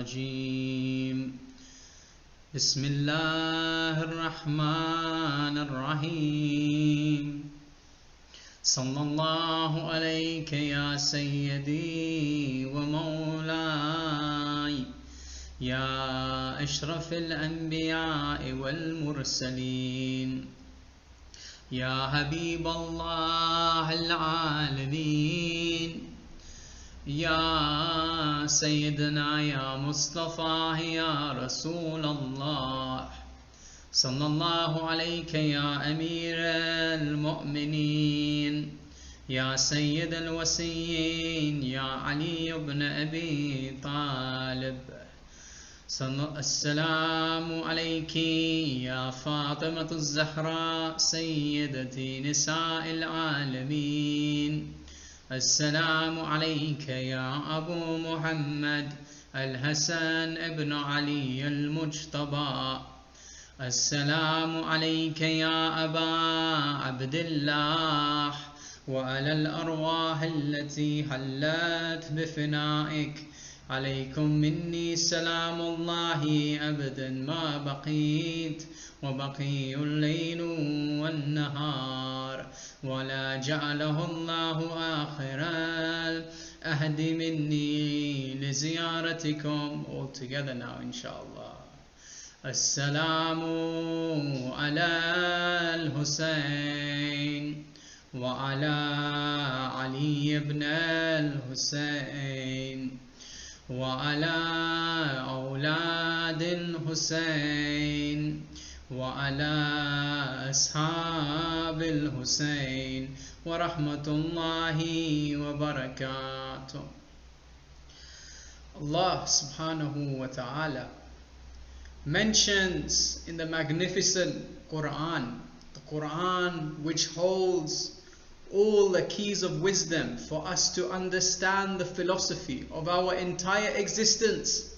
الرجيم بسم الله الرحمن الرحيم صلى الله عليك يا سيدي ومولاي يا أشرف الأنبياء والمرسلين يا حبيب الله العالمين يا سيدنا يا مصطفى يا رسول الله صلى الله عليك يا أمير المؤمنين يا سيد الوصيين يا علي بن أبي طالب السلام عليك يا فاطمة الزهراء سيدتي نساء العالمين السلام عليك يا أبو محمد الحسن ابن علي المجتبى السلام عليك يا أبا عبد الله وعلى الأرواح التي حلت بفنائك عليكم مني سلام الله أبدا ما بقيت وبقي الليل والنهار ولا جعله الله آخر الأهد مني لزيارتكم. All together now inshallah. السلام على الحسين وعلى علي بن الحسين وعلى أولاد الحسين وعلى أصحاب الحسين ورحمة الله وبركاته. Allah subhanahu wa ta'ala mentions in the magnificent Quran, the Quran which holds all the keys of wisdom for us to understand the philosophy of our entire existence.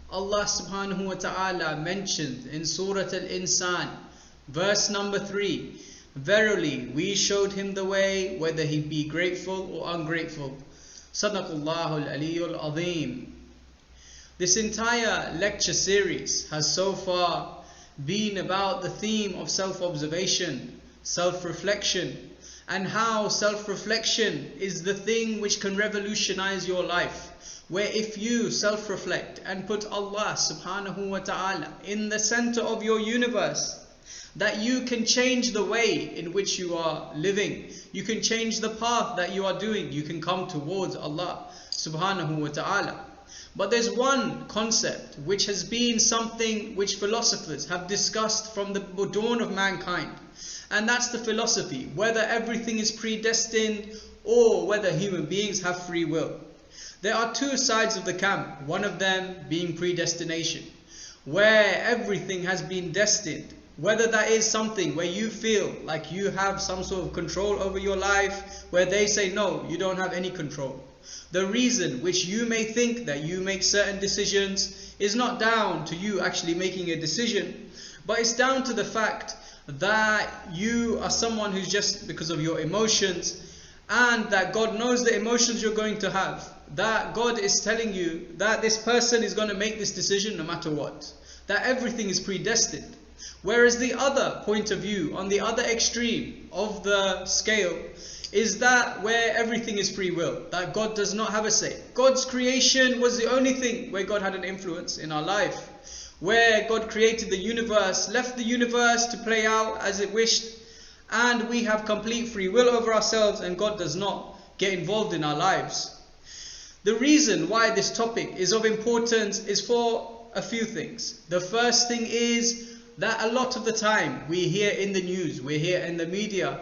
Allah subhanahu wa ta'ala mentioned in Surah Al-Insan, verse number 3, verily we showed him the way, whether he be grateful or ungrateful. Sadaqallahul Aliyyul Azim. This entire lecture series has so far been about the theme of self-observation, self-reflection, and how self-reflection is the thing which can revolutionize your life. Where if you self-reflect and put Allah subhanahu wa ta'ala in the center of your universe, that you can change the way in which you are living. You can change the path that you are doing. You can come towards Allah subhanahu wa ta'ala. But there's one concept which has been something which philosophers have discussed from the dawn of mankind. And that's the philosophy, whether everything is predestined or whether human beings have free will. There are two sides of the camp, one of them being predestination, where everything has been destined. Whether that is something where you feel like you have some sort of control over your life, where they say no, you don't have any control. The reason which you may think that you make certain decisions is not down to you actually making a decision, but it's down to the fact that you are someone who's just because of your emotions, and that God knows the emotions you're going to have. That God is telling you that this person is going to make this decision no matter what. That everything is predestined. Whereas the other point of view, on the other extreme of the scale, is that where everything is free will. That God does not have a say. God's creation was the only thing where God had an influence in our life. Where God created the universe, left the universe to play out as it wished, and we have complete free will over ourselves, and God does not get involved in our lives. The reason why this topic is of importance is for a few things. The first thing is that a lot of the time we hear in the news, we hear in the media,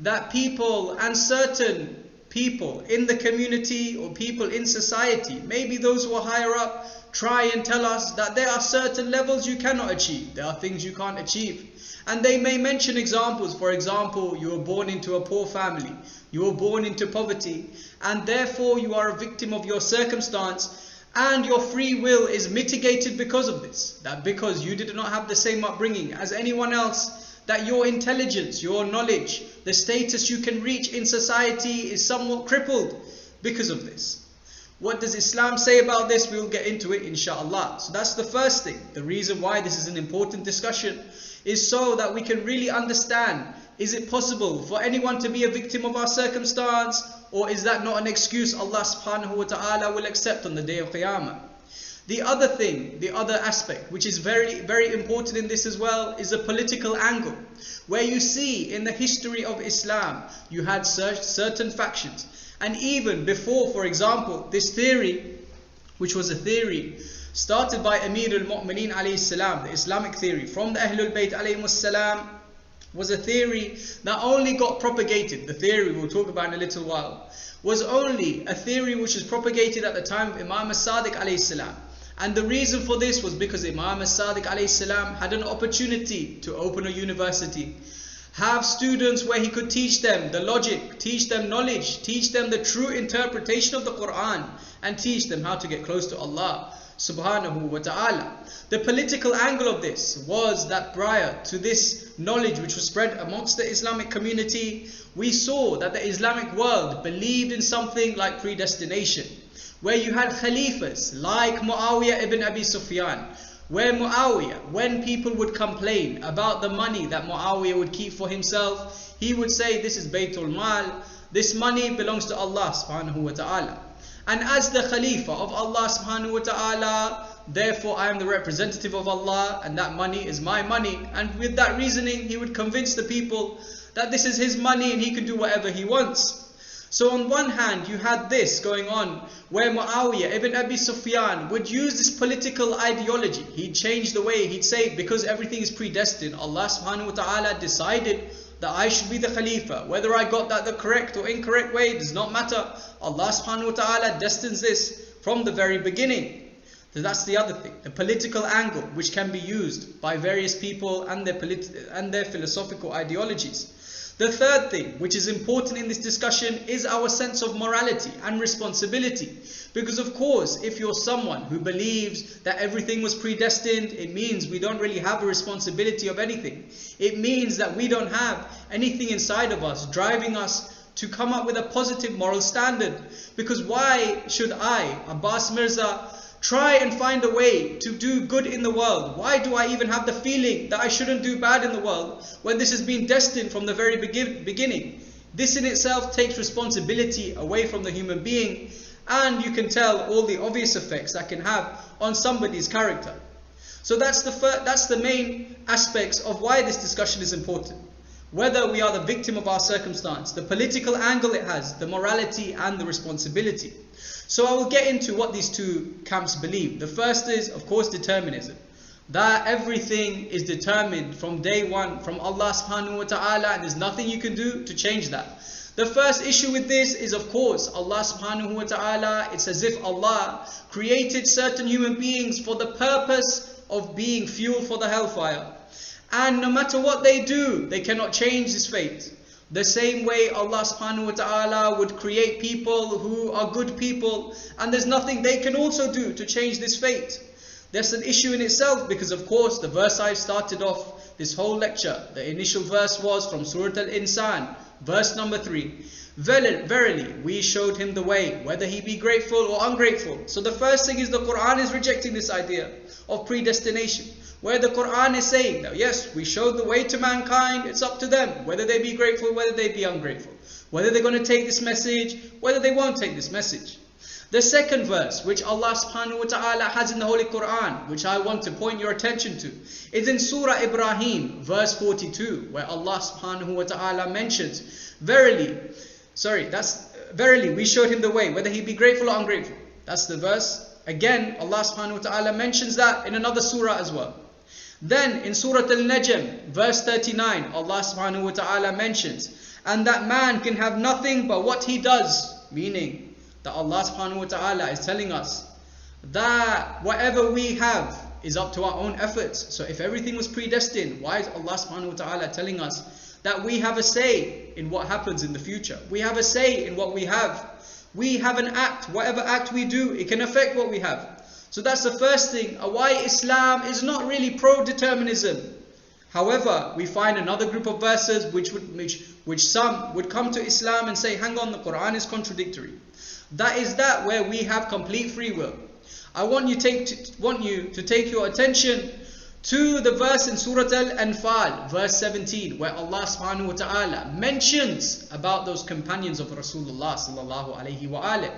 that people and certain people in the community or people in society, maybe those who are higher up, try and tell us that there are certain levels you cannot achieve. There are things you can't achieve. And they may mention examples. For example, you were born into a poor family. You were born into poverty. And therefore you are a victim of your circumstance. And your free will is mitigated because of this. That because you did not have the same upbringing as anyone else, that your intelligence, your knowledge, the status you can reach in society is somewhat crippled because of this. What does Islam say about this? We'll get into it inshallah. So that's the first thing. The reason why this is an important discussion is so that we can really understand, is it possible for anyone to be a victim of our circumstance, or is that not an excuse Allah subhanahu wa ta'ala will accept on the day of Qiyamah? The other thing, the other aspect, which is very, very important in this as well, is a political angle. Where you see in the history of Islam, you had certain factions. And even before, for example, this theory, which was a theory started by Amir al-Mu'mineen alayhi salam, the Islamic theory from the Ahlul Bayt alayhi salam, was a theory that only got propagated. The theory we'll talk about in a little while was only a theory which was propagated at the time of Imam as-Sadiq alayhi salam. And the reason for this was because Imam as-Sadiq alayhi salam had an opportunity to open a university, have students where he could teach them the logic, teach them knowledge, teach them the true interpretation of the Quran, and teach them how to get close to Allah subhanahu wa ta'ala. The political angle of this was that prior to this knowledge which was spread amongst the Islamic community, we saw that the Islamic world believed in something like predestination, where you had Khalifas like Muawiyah ibn Abi Sufyan, where Muawiyah, when people would complain about the money that Muawiyah would keep for himself, he would say, this is Baytul Mal, this money belongs to Allah subhanahu wa ta'ala. And as the Khalifa of Allah subhanahu wa ta'ala, therefore I am the representative of Allah, and that money is my money. And with that reasoning, he would convince the people that this is his money and he can do whatever he wants. So on one hand, you had this going on where Muawiyah ibn Abi Sufyan would use this political ideology. He'd change the way, he'd say, because everything is predestined, Allah subhanahu wa ta'ala decided that I should be the Khalifa. Whether I got that the correct or incorrect way does not matter. Allah subhanahu wa ta'ala destines this from the very beginning. So that's the other thing, the political angle which can be used by various people and their philosophical ideologies. The third thing, which is important in this discussion, is our sense of morality and responsibility. Because of course, if you're someone who believes that everything was predestined, it means we don't really have a responsibility of anything. It means that we don't have anything inside of us driving us to come up with a positive moral standard. Because why should I, Abbas Mirza, try and find a way to do good in the world? Why do I even have the feeling that I shouldn't do bad in the world when this has been destined from the very beginning? This in itself takes responsibility away from the human being, and you can tell all the obvious effects that can have on somebody's character. So that's the main aspects of why this discussion is important. Whether we are the victim of our circumstance, the political angle it has, the morality and the responsibility. So I will get into what these two camps believe. The first is, of course, determinism. That everything is determined from day one from Allah subhanahu wa ta'ala, and there's nothing you can do to change that. The first issue with this is, of course, Allah subhanahu wa ta'ala, it's as if Allah created certain human beings for the purpose of being fuel for the hellfire. And no matter what they do, they cannot change this fate. The same way Allah subhanahu wa ta'ala would create people who are good people, and there's nothing they can also do to change this fate. That's an issue in itself, because of course the verse I started off this whole lecture, the initial verse was from Surah Al-Insan, verse number 3. Verily, we showed him the way, whether he be grateful or ungrateful. So the first thing is the Quran is rejecting this idea of predestination, where the Quran is saying that yes, we showed the way to mankind, it's up to them, whether they be grateful, whether they be ungrateful, whether they're going to take this message, whether they won't take this message. The second verse, which Allah subhanahu wa ta'ala has in the Holy Quran, which I want to point your attention to, is in Surah Ibrahim, verse 42, where Allah subhanahu wa ta'ala mentions, verily, we showed him the way, whether he be grateful or ungrateful. That's the verse. Again, Allah subhanahu wa ta'ala mentions that in another surah as well. Then in Surah Al-Najm, verse 39, Allah subhanahu wa ta'ala mentions, and that man can have nothing but what he does. Meaning that Allah subhanahu wa ta'ala is telling us that whatever we have is up to our own efforts. So if everything was predestined, why is Allah subhanahu wa ta'ala telling us that we have a say in what happens in the future? We have a say in what we have. We have an act, whatever act we do, it can affect what we have. So that's the first thing, why Islam is not really pro-determinism. However, we find another group of verses which some would come to Islam and say, hang on, the Quran is contradictory. That is that where we have complete free will. I want you to take your attention to the verse in Surah Al-Anfal, verse 17, where Allah subhanahu wa ta'ala mentions about those companions of Rasulullah sallallahu alayhi wa alayhi.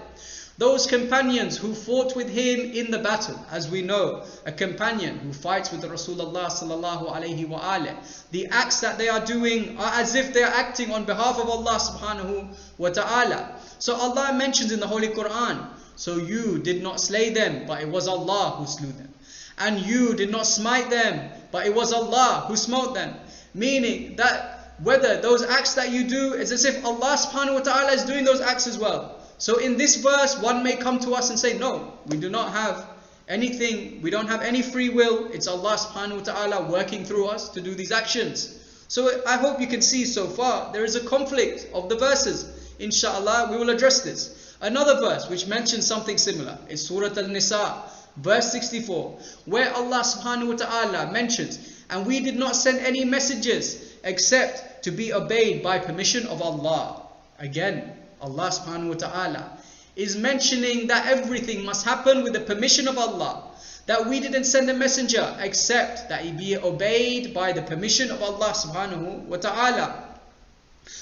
Those companions who fought with him in the battle. As we know, a companion who fights with Rasulullah sallallahu alayhi wa alayhi, the acts that they are doing are as if they are acting on behalf of Allah subhanahu wa ta'ala. So Allah mentions in the Holy Quran, so you did not slay them, but it was Allah who slew them. And you did not smite them, but it was Allah who smote them. Meaning that whether those acts that you do is as if Allah subhanahu wa ta'ala is doing those acts as well. So in this verse, one may come to us and say, no, we do not have anything, we don't have any free will. It's Allah subhanahu wa ta'ala working through us to do these actions. So I hope you can see so far, there is a conflict of the verses. Inshallah, we will address this. Another verse which mentions something similar is Surah Al-Nisa, verse 64, where Allah subhanahu wa ta'ala mentions, and we did not send any messengers except to be obeyed by permission of Allah. Again, Allah subhanahu wa ta'ala is mentioning that everything must happen with the permission of Allah. That we didn't send a messenger except that he be obeyed by the permission of Allah subhanahu wa ta'ala.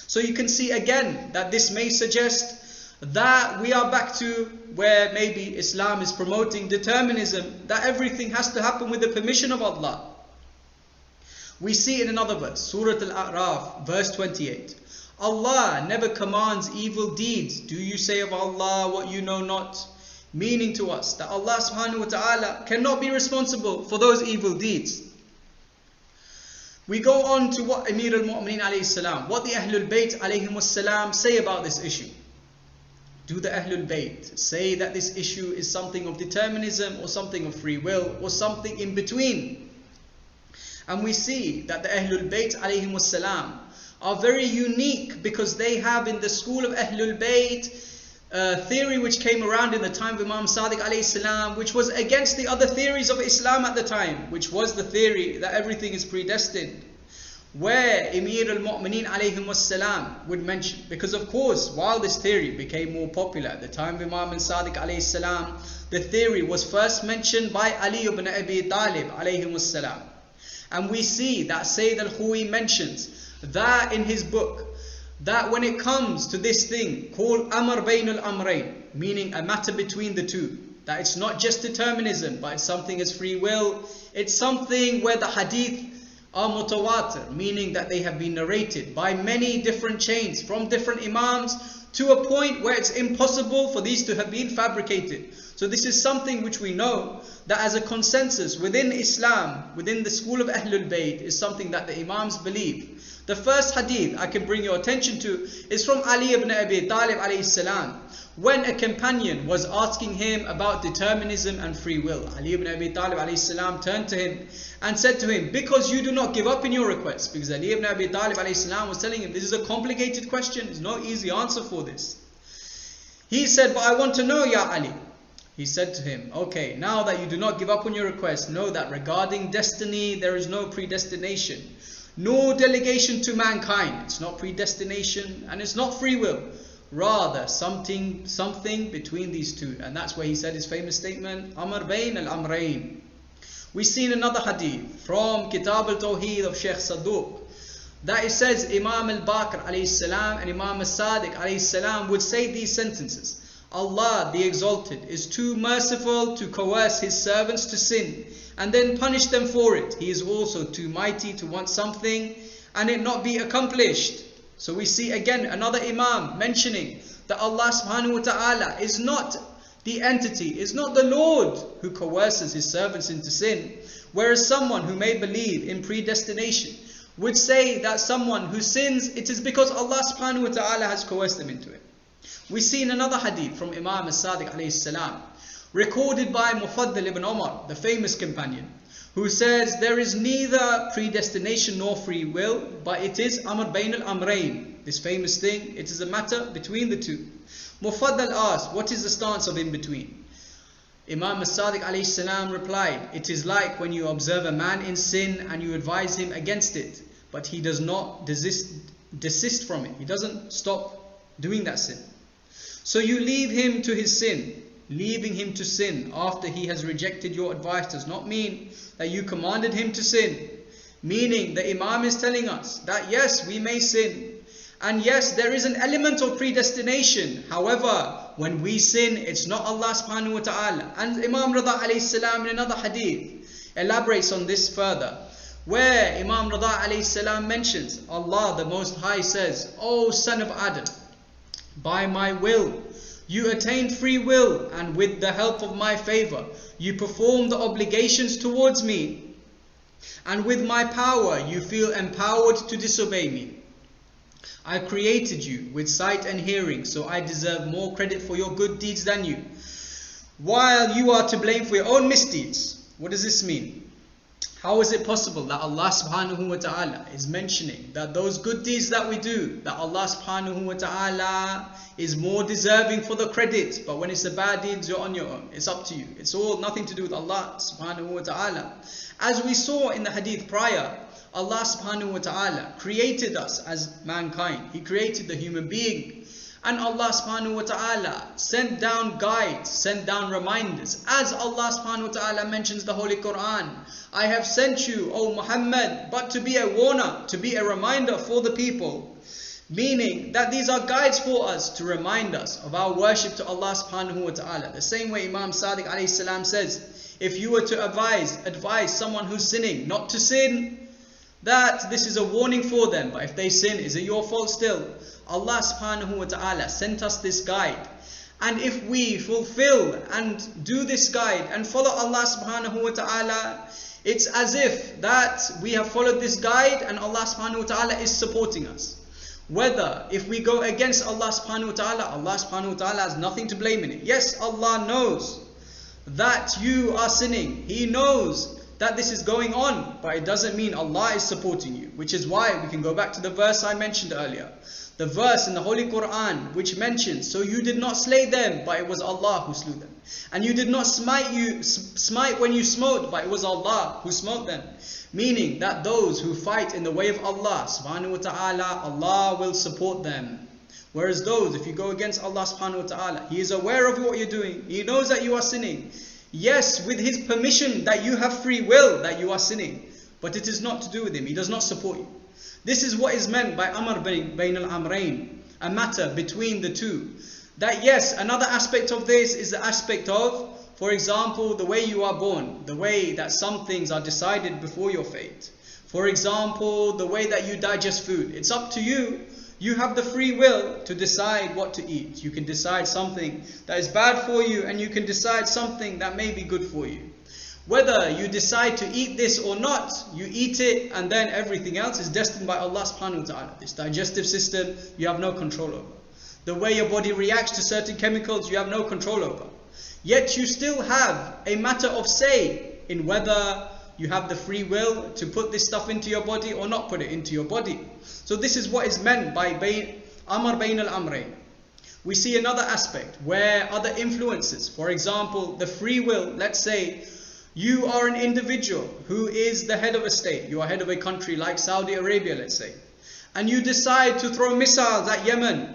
So you can see again that this may suggest that we are back to where maybe Islam is promoting determinism, that everything has to happen with the permission of Allah. We see in another verse, Surah Al-A'raf, verse 28. Allah never commands evil deeds. Do you say of Allah what you know not? Meaning to us that Allah subhanahu wa ta'ala cannot be responsible for those evil deeds. We go on to what Amir al-Mu'mineen alayhi salam, what the Ahlul Bayt alayhim salam say about this issue. Do the Ahlul Bayt say that this issue is something of determinism or something of free will or something in between? And we see that the Ahlul Bayt alayhim salam are very unique because they have in the school of Ahlul Bayt theory which came around in the time of Imam Sadiq alayhi salam, which was against the other theories of Islam at the time, which was the theory that everything is predestined, where Amir al-Mu'mineen alayhim salam would mention, because of course while this theory became more popular at the time of Imam Sadiq alayhi salam, the theory was first mentioned by Ali ibn Abi Talib alayhim salam. And we see that Sayyid al-Khuwi mentions that in his book, that when it comes to this thing called Amr Bain al-Amrayn, meaning a matter between the two, that it's not just determinism, but it's something as free will, it's something where the hadith are mutawatir, meaning that they have been narrated by many different chains from different imams to a point where it's impossible for these to have been fabricated. So this is something which we know that as a consensus within Islam, within the school of Ahlul Bayt, is something that the imams believe. The first hadith I can bring your attention to is from Ali ibn Abi Talib alayhi salam, when a companion was asking him about determinism and free will. Ali ibn Abi Talib alayhi salam turned to him and said to him, because you do not give up in your request, because Ali ibn Abi Talib alayhi salam was telling him, this is a complicated question, there's no easy answer for this. He said, but I want to know, Ya Ali. He said to him, okay, now that you do not give up on your request, know that regarding destiny, there is no predestination, nor delegation to mankind. It's not predestination and it's not free will. Rather, something between these two. And that's where he said his famous statement, Amr Bain al-Amrayn. We see in another hadith from Kitab al-Tawheed of Shaykh Saduq, that it says Imam al-Baqir alayhi salam and Imam al-Sadiq alayhi salam would say these sentences. Allah the Exalted is too merciful to coerce his servants to sin and then punish them for it. He is also too mighty to want something and it not be accomplished. So we see again another Imam mentioning that Allah subhanahu wa ta'ala is not the entity, is not the Lord who coerces his servants into sin. Whereas someone who may believe in predestination would say that someone who sins, it is because Allah subhanahu wa ta'ala has coerced them into it. We see in another hadith from Imam al-Sadiq alayhi salam, recorded by Mufaddal ibn Umar, the famous companion, who says there is neither predestination nor free will, but it is Amr Bain al-Amrayn, this famous thing, it is a matter between the two. Mufaddal asked, what is the stance of in between? Imam as-Sadiq alayhi salam replied, "It is like when you observe a man in sin and you advise him against it, but he does not desist from it. He doesn't stop doing that sin. So you leave him to his sin. Leaving him to sin after he has rejected your advice does not mean that you commanded him to sin." Meaning the Imam is telling us that yes, we may sin, and yes, there is an element of predestination. However, when we sin, it's not Allah subhanahu wa ta'ala. And Imam Rida alayhi salam in another hadith elaborates on this further, where Imam Rida alayhi salam mentions, Allah the Most High says, "O son of Adam, by my will you attained free will, and with the help of my favor you perform the obligations towards me, and with my power you feel empowered to disobey me. I created you with sight and hearing, so I deserve more credit for your good deeds than you, while you are to blame for your own misdeeds." What does this mean? How is it possible that Allah subhanahu wa ta'ala is mentioning that those good deeds that we do, that Allah subhanahu wa ta'ala is more deserving for the credit, but when it's the bad deeds, you're on your own, it's up to you, it's all nothing to do with Allah subhanahu wa ta'ala? As we saw in the hadith prior, Allah subhanahu wa ta'ala created us as mankind. He created the human being, and Allah subhanahu wa ta'ala sent down guides, sent down reminders. As Allah subhanahu wa ta'ala mentions the Holy Quran, "I have sent you, O Muhammad, but to be a warner, to be a reminder for the people." Meaning that these are guides for us to remind us of our worship to Allah subhanahu wa ta'ala. The same way Imam Sadiq alayhi salam says, if you were to advise someone who's sinning not to sin, that this is a warning for them, but if they sin, is it your fault still? Allah subhanahu wa ta'ala sent us this guide, and if we fulfill and do this guide and follow Allah subhanahu wa ta'ala, it's as if that we have followed this guide and Allah subhanahu wa ta'ala is supporting us. Whether if we go against Allah subhanahu wa ta'ala, Allah subhanahu wa ta'ala has nothing to blame in it. Yes, Allah knows that you are sinning. He knows that this is going on, but it doesn't mean Allah is supporting you, which is why we can go back to the verse I mentioned earlier. The verse in the Holy Quran which mentions, "So you did not slay them, but it was Allah who slew them. And you did not smite when you smote, but it was Allah who smote them." Meaning that those who fight in the way of Allah subhanahu wa ta'ala, Allah will support them. Whereas those, if you go against Allah subhanahu wa ta'ala, He is aware of what you're doing. He knows that you are sinning. Yes, with His permission that you have free will that you are sinning, but it is not to do with Him. He does not support you. This is what is meant by Amr bayn al-Amrayn, a matter between the two. That yes, another aspect of this is the aspect of, for example, the way you are born, the way that some things are decided before your fate. For example, the way that you digest food. It's up to you. You have the free will to decide what to eat. You can decide something that is bad for you, and you can decide something that may be good for you. Whether you decide to eat this or not, you eat it, and then everything else is destined by Allah subhanahu wa ta'ala. This digestive system, you have no control over. The way your body reacts to certain chemicals, you have no control over. Yet you still have a matter of say in whether you have the free will to put this stuff into your body or not put it into your body. So this is what is meant by Amr bayn al-Amrayn. We see another aspect where other influences, for example, the free will. Let's say you are an individual who is the head of a state. You are head of a country like Saudi Arabia, let's say, and you decide to throw missiles at Yemen.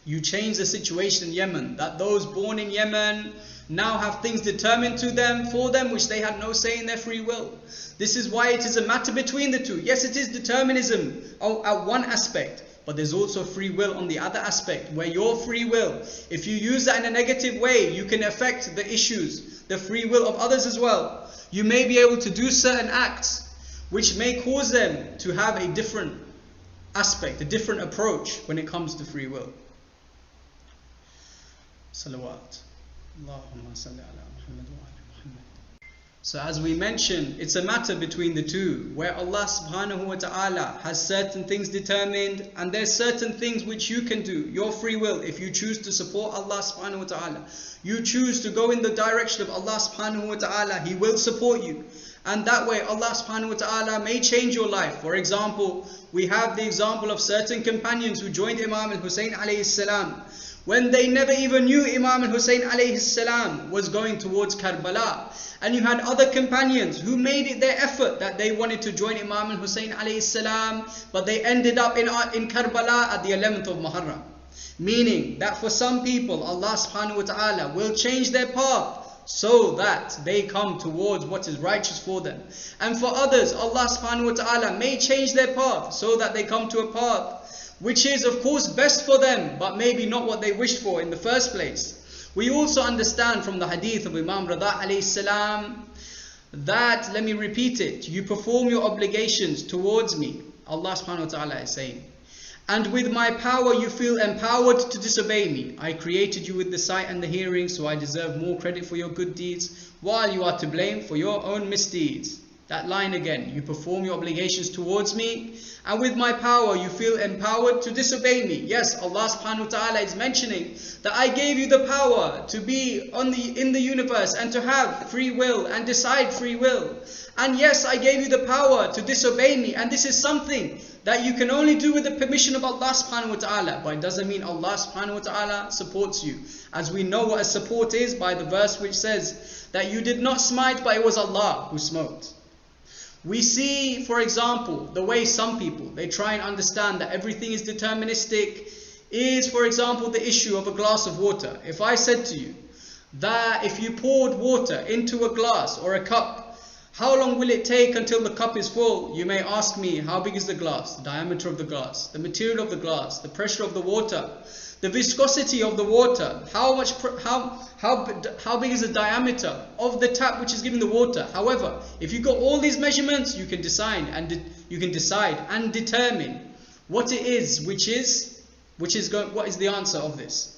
You change the situation in Yemen, that those born in Yemen now have things determined to them, for them, which they had no say in their free will. This is why it is a matter between the two. Yes, it is determinism at one aspect, but there's also free will on the other aspect, where your free will, if you use that in a negative way, you can affect the issues, the free will of others as well. You may be able to do certain acts which may cause them to have a different aspect, a different approach when it comes to free will. Salawat. Allahumma salli ala Muhammad wa ala Muhammad. So as we mentioned, it's a matter between the two, where Allah subhanahu wa ta'ala has certain things determined, and there's certain things which you can do, your free will. If you choose to support Allah subhanahu wa ta'ala, you choose to go in the direction of Allah subhanahu wa ta'ala, He will support you. And that way Allah subhanahu wa ta'ala may change your life. For example, we have the example of certain companions who joined Imam al-Hussein alayhi salam, when they never even knew Imam Hussein alayhi salam was going towards Karbala. And you had other companions who made it their effort that they wanted to join Imam Hussein alayhi salam, but they ended up in Karbala at the 11th of Muharram. Meaning that for some people, Allah subhanahu wa ta'ala will change their path so that they come towards what is righteous for them. And for others, Allah subhanahu wa ta'ala may change their path so that they come to a path which is of course best for them, but maybe not what they wished for in the first place. We also understand from the hadith of Imam Rida alayhi salam that, let me repeat it, you perform your obligations towards me. Allah subhanahu wa ta'ala is saying, and with my power you feel empowered to disobey me. I created you with the sight and the hearing, so I deserve more credit for your good deeds, while you are to blame for your own misdeeds. That line again, you perform your obligations towards me, and with my power you feel empowered to disobey me. Yes, Allah subhanahu wa ta'ala is mentioning that I gave you the power to be in the universe and to have free will and decide free will. And yes, I gave you the power to disobey me, and this is something that you can only do with the permission of Allah subhanahu wa ta'ala. But it doesn't mean Allah subhanahu wa ta'ala supports you, as we know what a support is by the verse which says that you did not smite, but it was Allah who smote. We see, for example, the way some people, they try and understand that everything is deterministic, is, for example, the issue of a glass of water. If I said to you that if you poured water into a glass or a cup, how long will it take until the cup is full? You may ask me, how big is the glass? The diameter of the glass, the material of the glass, the pressure of the water, the viscosity of the water, how big is the diameter of the tap which is giving the water. However, if you got all these measurements, you can decide and determine what it is, what is the answer of this.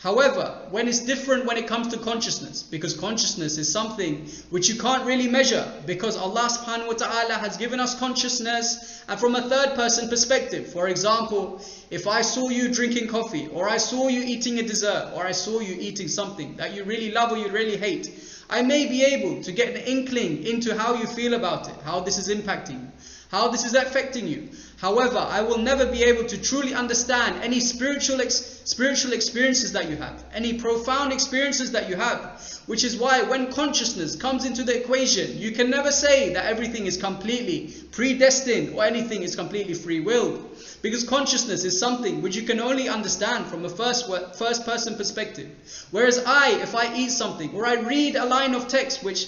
However, when it's different when it comes to consciousness, because consciousness is something which you can't really measure, because Allah subhanahu wa ta'ala has given us consciousness, and from a third person perspective. For example, if I saw you drinking coffee, or I saw you eating a dessert, or I saw you eating something that you really love or you really hate, I may be able to get an inkling into how you feel about it, how this is impacting you, how this is affecting you. However, I will never be able to truly understand any spiritual experiences that you have, any profound experiences that you have, which is why when consciousness comes into the equation, you can never say that everything is completely predestined or anything is completely free will, because consciousness is something which you can only understand from a first person perspective. Whereas if I eat something or I read a line of text which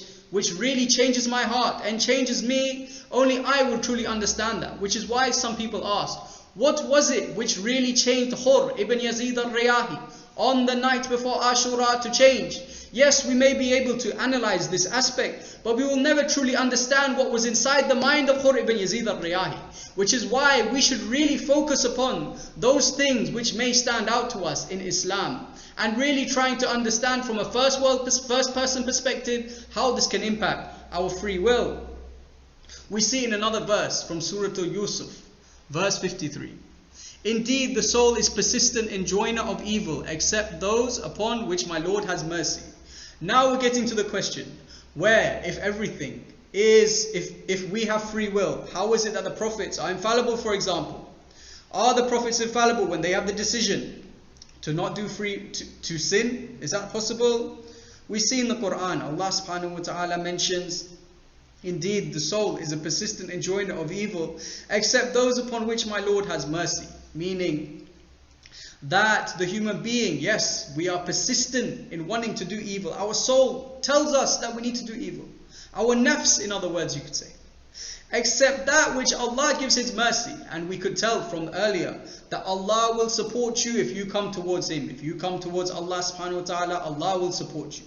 really changes my heart and changes me, only I will truly understand that. Which is why some people ask, what was it which really changed Hur ibn Yazid al-Riyahi on the night before Ashura to change? Yes, we may be able to analyze this aspect, but we will never truly understand what was inside the mind of Hur ibn Yazid al-Riyahi. Which is why we should really focus upon those things which may stand out to us in Islam, and really trying to understand from a first person perspective how this can impact our free will. We see in another verse from Surah Al-Yusuf, verse 53. Indeed, the soul is persistent enjoiner of evil, except those upon which my Lord has mercy. Now we're getting to the question, where if everything is, if we have free will, how is it that the prophets are infallible, for example? Are the prophets infallible when they have the decision to not do to sin? Is that possible? We see in the Quran, Allah subhanahu wa ta'ala mentions, indeed the soul is a persistent enjoiner of evil, except those upon which my Lord has mercy. Meaning that the human being, yes, we are persistent in wanting to do evil. Our soul tells us that we need to do evil. Our nafs, in other words, you could say. Except that which Allah gives His mercy. And we could tell from earlier that Allah will support you if you come towards Him. If you come towards Allah subhanahu wa ta'ala, Allah will support you.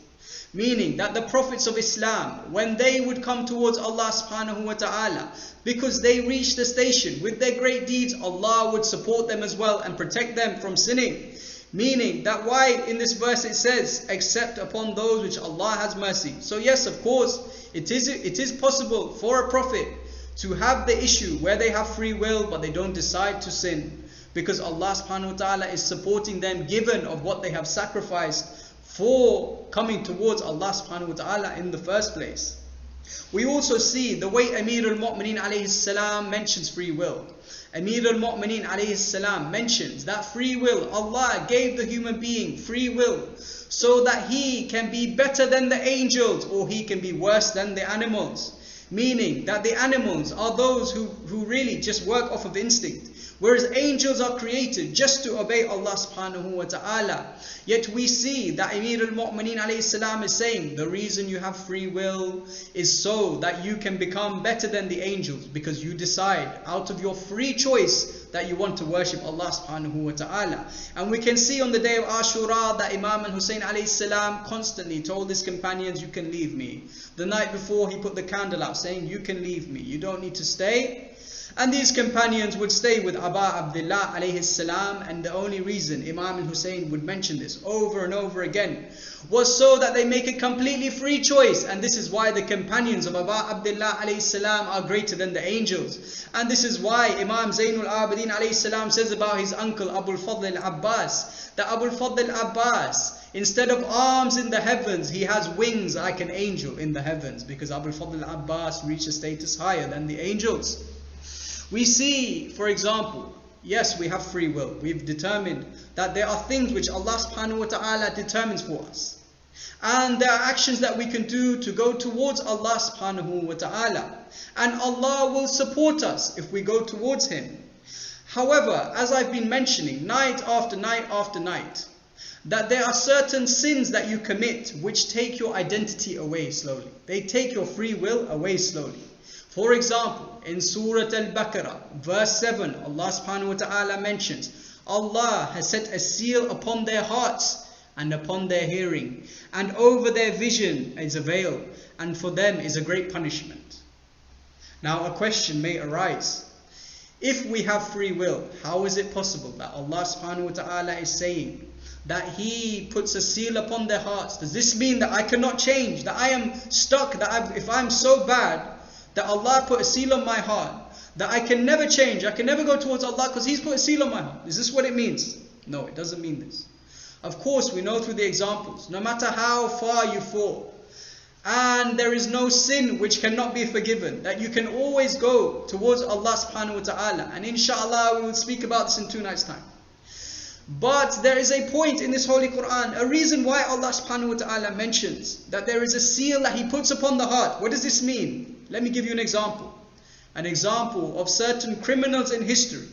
Meaning that the prophets of Islam, when they would come towards Allah subhanahu wa ta'ala, because they reached the station with their great deeds, Allah would support them as well and protect them from sinning. Meaning that why in this verse it says, except upon those which Allah has mercy. So yes, of course, it is possible for a prophet to have the issue where they have free will but they don't decide to sin, because Allah subhanahu wa ta'ala is supporting them given of what they have sacrificed for coming towards Allah subhanahu wa ta'ala in the first place. We also see the way Amir al-Mu'mineen alayhi salam mentions free will. Amir al-Mu'mineen alayhi salam mentions that free will, Allah gave the human being free will so that he can be better than the angels or he can be worse than the animals. Meaning that the animals are those who really just work off of instinct, whereas angels are created just to obey Allah subhanahu wa ta'ala. Yet we see that Amir al-Mu'mineen alayhi salam is saying the reason you have free will is so that you can become better than the angels, because you decide out of your free choice that you want to worship Allah subhanahu wa ta'ala. And we can see on the day of Ashura that Imam al-Hussein alayhi salam constantly told his companions, you can leave me. The night before he put the candle out saying, you can leave me, you don't need to stay. And these companions would stay with Abu Abdullah alayhi salam, and the only reason Imam al-Hussein would mention this over and over again was so that they make a completely free choice. And this is why the companions of Abu Abdullah alayhi salam are greater than the angels. And this is why Imam Zainul Abidin alayhi salam says about his uncle Abu al-Fadl al-Abbas, that Abu al-Fadl al-Abbas, instead of arms in the heavens, he has wings like an angel in the heavens, because Abu al-Fadl al-Abbas reached a status higher than the angels. We see, for example, yes, we have free will. We've determined that there are things which Allah subhanahu wa ta'ala determines for us. And there are actions that we can do to go towards Allah subhanahu wa ta'ala. And Allah will support us if we go towards Him. However, as I've been mentioning night after night after night, that there are certain sins that you commit which take your identity away slowly. They take your free will away slowly. For example, in Surah Al-Baqarah, verse 7, Allah subhanahu wa ta'ala mentions, Allah has set a seal upon their hearts and upon their hearing, and over their vision is a veil, and for them is a great punishment. Now a question may arise. If we have free will, how is it possible that Allah subhanahu wa ta'ala is saying that He puts a seal upon their hearts? Does this mean that I cannot change, that I am stuck, that if I'm so bad, that Allah put a seal on my heart, that I can never change, I can never go towards Allah because He's put a seal on my heart? Is this what it means? No, it doesn't mean this. Of course, we know through the examples, no matter how far you fall, and there is no sin which cannot be forgiven, that you can always go towards Allah subhanahu wa ta'ala. And inshallah, we will speak about this in 2 nights' time. But there is a point in this Holy Quran, a reason why Allah subhanahu wa ta'ala mentions that there is a seal that He puts upon the heart. What does this mean? Let me give you an example. An example of certain criminals in history,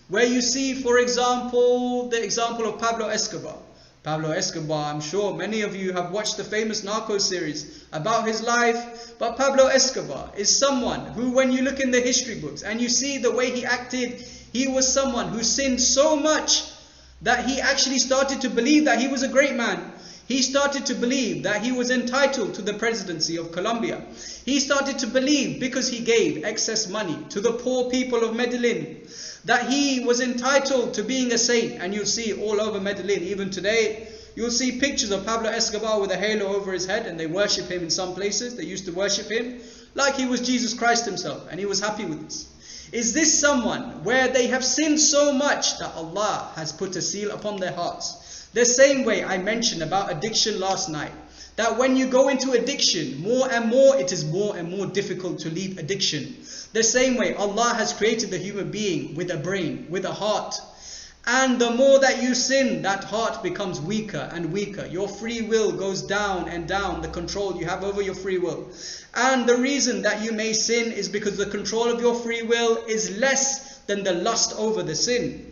where you see, for example, the example of Pablo Escobar. Pablo Escobar, I'm sure many of you have watched the famous Narcos series about his life. But Pablo Escobar is someone who, when you look in the history books and you see the way he acted, he was someone who sinned so much that he actually started to believe that he was a great man. He started to believe that he was entitled to the presidency of Colombia. He started to believe, because he gave excess money to the poor people of Medellin, that he was entitled to being a saint. And you'll see all over Medellin, even today, you'll see pictures of Pablo Escobar with a halo over his head, and they worship him in some places. They used to worship him like he was Jesus Christ himself, and he was happy with this. Is this someone where they have sinned so much that Allah has put a seal upon their hearts? The same way I mentioned about addiction last night, that when you go into addiction, more and more it is more and more difficult to leave addiction. The same way Allah has created the human being with a brain, with a heart. And the more that you sin, that heart becomes weaker and weaker. Your free will goes down and down, the control you have over your free will. And the reason that you may sin is because the control of your free will is less than the lust over the sin.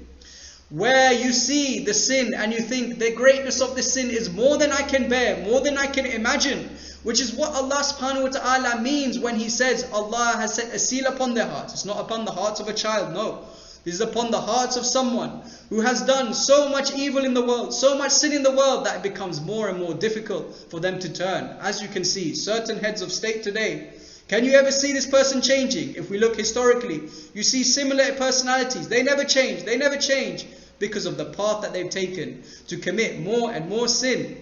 Where you see the sin and you think the greatness of the sin is more than I can bear, more than I can imagine, which is what Allah subhanahu wa ta'ala means when He says Allah has set a seal upon their hearts. It's not upon the hearts of a child, no. This is upon the hearts of someone who has done so much evil in the world, so much sin in the world, that it becomes more and more difficult for them to turn. As you can see, certain heads of state today, can you ever see this person changing? If we look historically, you see similar personalities. They never change. They never change because of the path that they've taken to commit more and more sin.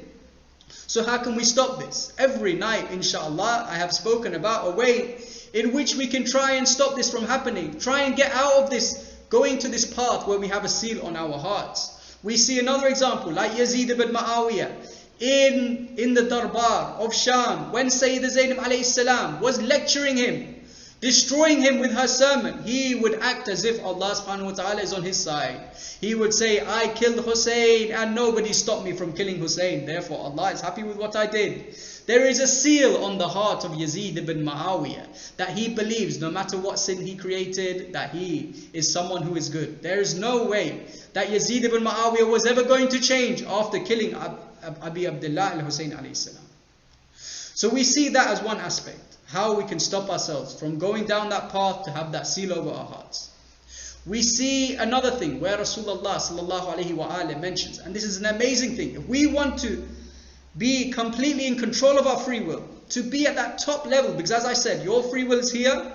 So how can we stop this? Every night, inshallah, I have spoken about a way in which we can try and stop this from happening. Try and get out of this, going to this path where we have a seal on our hearts. We see another example, like Yazid ibn Muawiyah. in the Darbar of Sham, when Sayyidah Zainab alayhi salam was lecturing him, destroying him with her sermon, he would act as if Allah subhanahu wa ta'ala is on his side. He would say, I killed Hussein and nobody stopped me from killing Hussein, therefore Allah is happy with what I did. There is a seal on the heart of Yazid ibn Muawiyah that he believes no matter what sin he created, that he is someone who is good. There is no way that Yazid ibn Muawiyah was ever going to change after killing Abi Abdullah al-Hussein alayhi salam. So we see that as one aspect, how we can stop ourselves from going down that path to have that seal over our hearts. We see another thing where Rasulullah sallallahu alayhi wa alayhi mentions, and this is an amazing thing, if we want to be completely in control of our free will, to be at that top level, because as I said, your free will is here,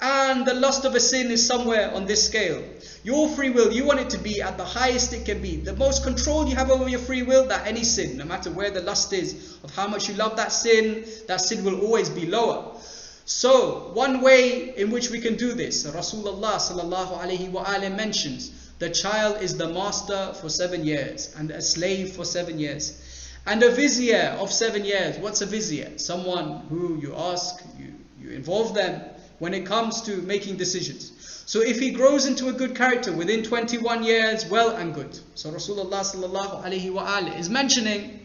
and the lust of a sin is somewhere on this scale. Your free will, you want it to be at the highest it can be. The most control you have over your free will, that any sin, no matter where the lust is, of how much you love that sin will always be lower. So, one way in which we can do this, Rasulullah sallallahu alayhi wa alayhi mentions, the child is the master for 7 years, and a slave for 7 years. And a vizier of 7 years. What's a vizier? Someone who you ask, you involve them when it comes to making decisions. So if he grows into a good character within 21 years, well and good. So Rasulullah sallallahu alayhi wa alayhi is mentioning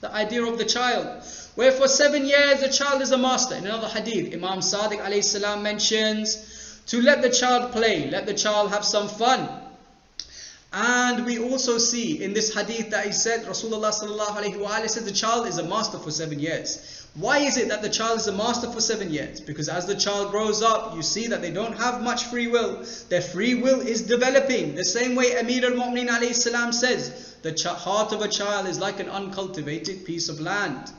the idea of the child, where for 7 years the child is a master. In another hadith, Imam Sadiq alayhi salam mentions to let the child play, let the child have some fun. And we also see in this hadith that he said, Rasulullah sallallahu alayhi wa alayhi said the child is a master for 7 years. Why is it that the child is a master for 7 years? Because as the child grows up, you see that they don't have much free will. Their free will is developing. The same way Amir al-Mu'minin alayhi salam says, the heart of a child is like an uncultivated piece of land.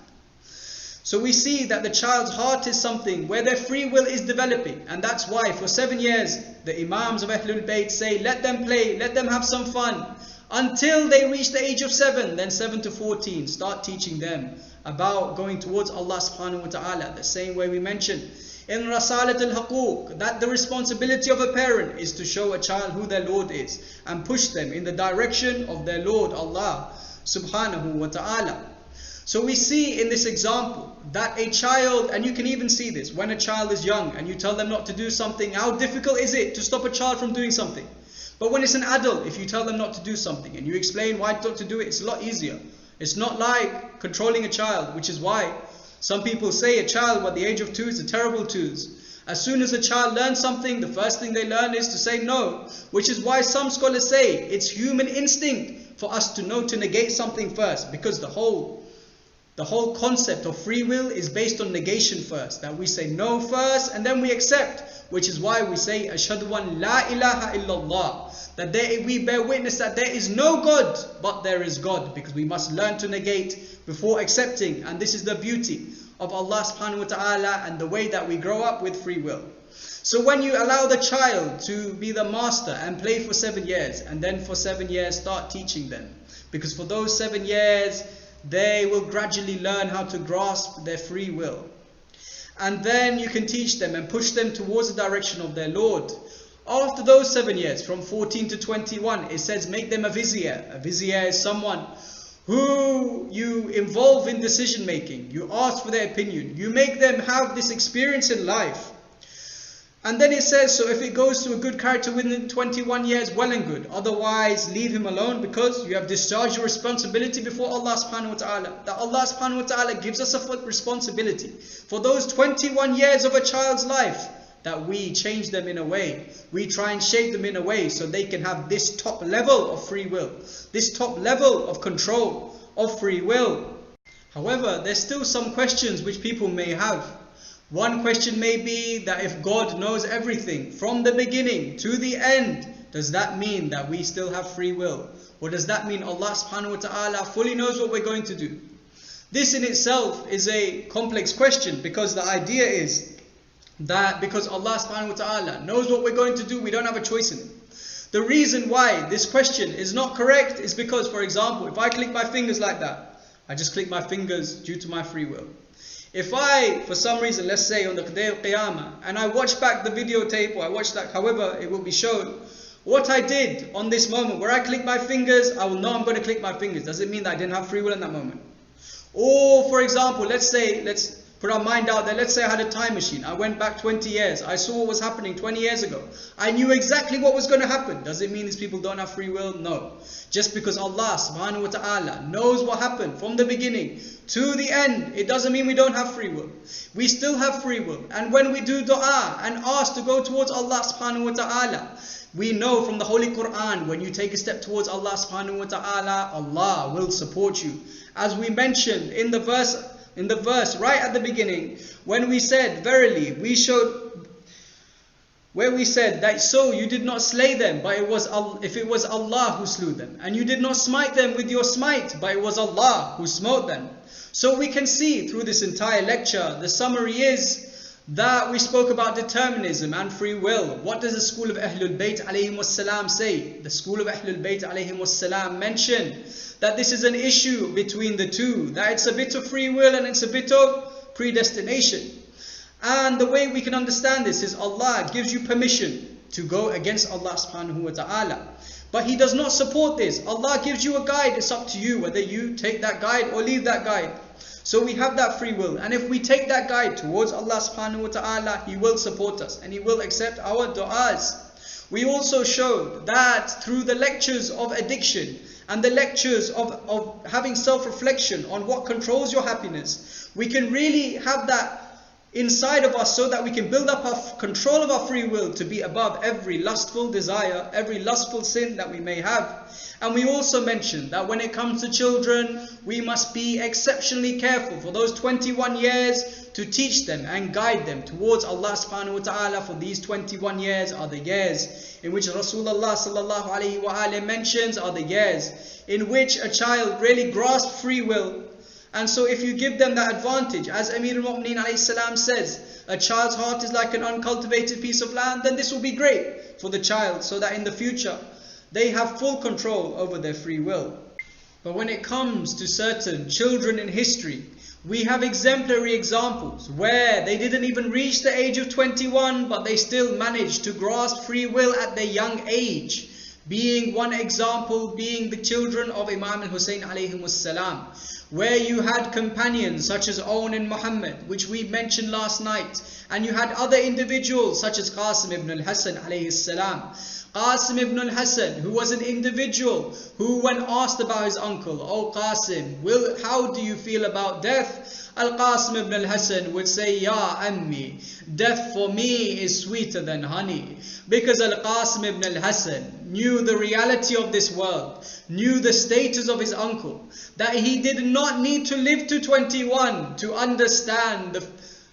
So we see that the child's heart is something where their free will is developing. And that's why for 7 years, the Imams of Ahlul Bayt say, let them play, let them have some fun. Until they reach the age of 7, then 7 to 14, start teaching them about going towards Allah subhanahu wa ta'ala. The same way we mentioned in Rasalat al-Haqooq, that the responsibility of a parent is to show a child who their Lord is and push them in the direction of their Lord Allah subhanahu wa ta'ala. So we see in this example that a child, and you can even see this, when a child is young and you tell them not to do something, how difficult is it to stop a child from doing something? But when it's an adult, if you tell them not to do something and you explain why not to do it, it's a lot easier. It's not like controlling a child, which is why some people say a child at the age of 2 is a terrible 2s. As soon as a child learns something, the first thing they learn is to say no, which is why some scholars say it's human instinct for us to know to negate something first, because the whole concept of free will is based on negation first, that we say no first and then we accept, which is why we say Ashhadu an la ilaha illallah, that we bear witness that there is no God but there is God, because we must learn to negate before accepting. And this is the beauty of Allah subhanahu wa ta'ala and the way that we grow up with free will. So when you allow the child to be the master and play for 7 years, and then for 7 years start teaching them, because for those 7 years they will gradually learn how to grasp their free will. And then you can teach them and push them towards the direction of their Lord. After those 7 years, from 14 to 21, it says make them a vizier. A vizier is someone who you involve in decision making. You ask for their opinion. You make them have this experience in life. And then it says, so if it goes to a good character within 21 years, well and good. Otherwise, leave him alone, because you have discharged your responsibility before Allah subhanahu wa ta'ala. That Allah subhanahu wa ta'ala gives us a responsibility for those 21 years of a child's life, that we change them in a way, we try and shape them in a way so they can have this top level of free will, this top level of control of free will. However, there's still some questions which people may have. One question may be that if God knows everything from the beginning to the end, does that mean that we still have free will? Or does that mean Allah subhanahu wa ta'ala fully knows what we're going to do? This in itself is a complex question, because the idea is that because Allah subhanahu wa ta'ala knows what we're going to do, we don't have a choice in it. The reason why this question is not correct is because, for example, if I click my fingers like that, I just click my fingers due to my free will. If I, for some reason, let's say on the day of Qiyamah, and I watch back the videotape, or I watch that, however it will be shown, what I did on this moment where I click my fingers, I will know I'm going to click my fingers. Does it mean that I didn't have free will in that moment? Or for example, let's put our mind out there. Let's say I had a time machine. I went back 20 years. I saw what was happening 20 years ago. I knew exactly what was going to happen. Does it mean these people don't have free will? No. Just because Allah subhanahu wa ta'ala knows what happened from the beginning to the end, it doesn't mean we don't have free will. We still have free will. And when we do dua and ask to go towards Allah subhanahu wa ta'ala, we know from the Holy Quran, when you take a step towards Allah subhanahu wa ta'ala, Allah will support you. As we mentioned in the verse right at the beginning, when we said, verily, where we said that so you did not slay them, but if it was Allah who slew them, and you did not smite them with your smite, but it was Allah who smote them. So we can see through this entire lecture, the summary is that we spoke about determinism and free will. What does the school of Ahlul Bayt alayhim wassalam say? The school of Ahlul Bayt alayhim wassalam mention that this is an issue between the two, that it's a bit of free will and it's a bit of predestination. And the way we can understand this is Allah gives you permission to go against Allah subhanahu wa ta'ala. But He does not support this. Allah gives you a guide. It's up to you whether you take that guide or leave that guide. So we have that free will. And if we take that guide towards Allah subhanahu wa ta'ala, He will support us and He will accept our du'as. We also showed that through the lectures of addiction and the lectures of having self-reflection on what controls your happiness, we can really have that inside of us so that we can build up our control of our free will to be above every lustful desire, every lustful sin that we may have. And we also mentioned that when it comes to children, we must be exceptionally careful for those 21 years to teach them and guide them towards Allah subhanahu wa ta'ala, for these 21 years are the years in which Rasulullah sallallahu alayhi wa alayhi mentions are the years in which a child really grasps free will. And so if you give them that advantage, as Amir al-Mu'mineen alayhi salam says, a child's heart is like an uncultivated piece of land, then this will be great for the child, so that in the future they have full control over their free will. But when it comes to certain children in history, we have exemplary examples where they didn't even reach the age of 21, but they still managed to grasp free will at their young age. Being one example, being the children of Imam al-Hussein alayhi wassalam, where you had companions such as Owen and Muhammad, which we mentioned last night, and you had other individuals such as Qasim ibn al-Hasan alayhi salam. Qasim ibn al-Hasan, who was an individual who, when asked about his uncle, "Oh Qasim, how do you feel about death?" Al-Qasim ibn al-Hasan would say, "Ya Ammi, death for me is sweeter than honey." Because Al-Qasim ibn al-Hasan knew the reality of this world, knew the status of his uncle, that he did not need to live to 21 to understand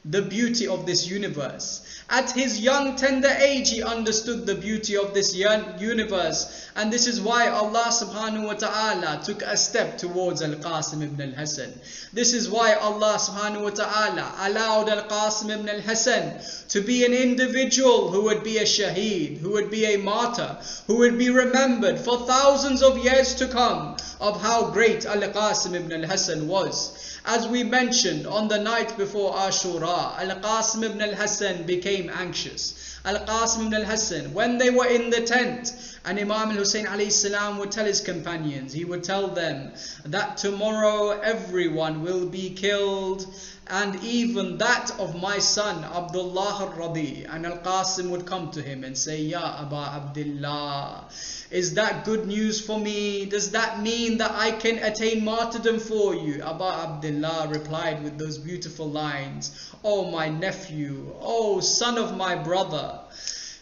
the beauty of this universe. At his young tender age, he understood the beauty of this universe. And this is why Allah subhanahu wa ta'ala took a step towards Al-Qasim ibn al-Hasan. This is why Allah subhanahu wa ta'ala allowed Al-Qasim ibn al-Hasan to be an individual who would be a shaheed, who would be a martyr, who would be remembered for thousands of years to come of how great Al-Qasim ibn al-Hasan was. As we mentioned on the night before Ashura, Al-Qasim ibn al-Hasan became anxious. Al-Qasim ibn al-Hasan, when they were in the tent, and Imam al-Hussein alayhi salam would tell his companions, he would tell them that tomorrow everyone will be killed, and even that of my son Abdullah al-Radi. And Al-Qasim would come to him and say, "Ya Aba Abdullah, is that good news for me? Does that mean that I can attain martyrdom for you?" Aba Abdullah replied with those beautiful lines, "Oh my nephew, oh son of my brother,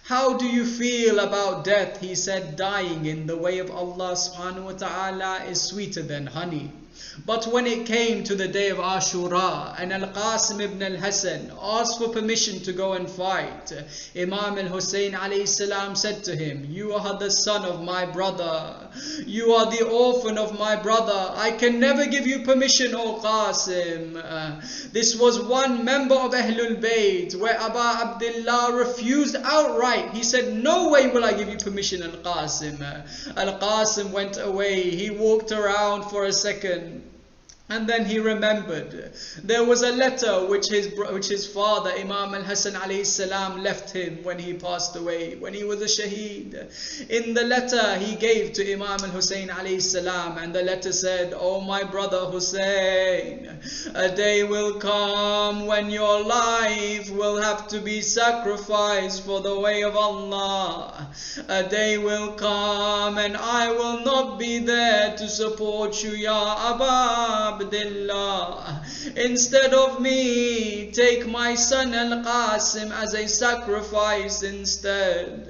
how do you feel about death?" He said, "Dying in the way of Allah subhanahu wa ta'ala is sweeter than honey." But when it came to the day of Ashura and Al-Qasim ibn al-Hasan asked for permission to go and fight, Imam al-Hussein alayhi salam said to him, "You are the son of my brother. You are the orphan of my brother. I can never give you permission, O Qasim." This was one member of Ahlul Bayt where Aba Abdullah refused outright. He said, "No way will I give you permission, Al-Qasim." Al-Qasim went away. He walked around for a second. And then he remembered there was a letter which his father, Imam al-Hasan alayhi salam, left him when he passed away, when he was a shaheed. In the letter he gave to Imam al-Hussein alayhi salam, and the letter said, "Oh my brother Hussein, a day will come when your life will have to be sacrificed for the way of Allah. A day will come and I will not be there to support you, Ya Abba Abdullah. Instead of me, take my son Al-Qasim as a sacrifice instead."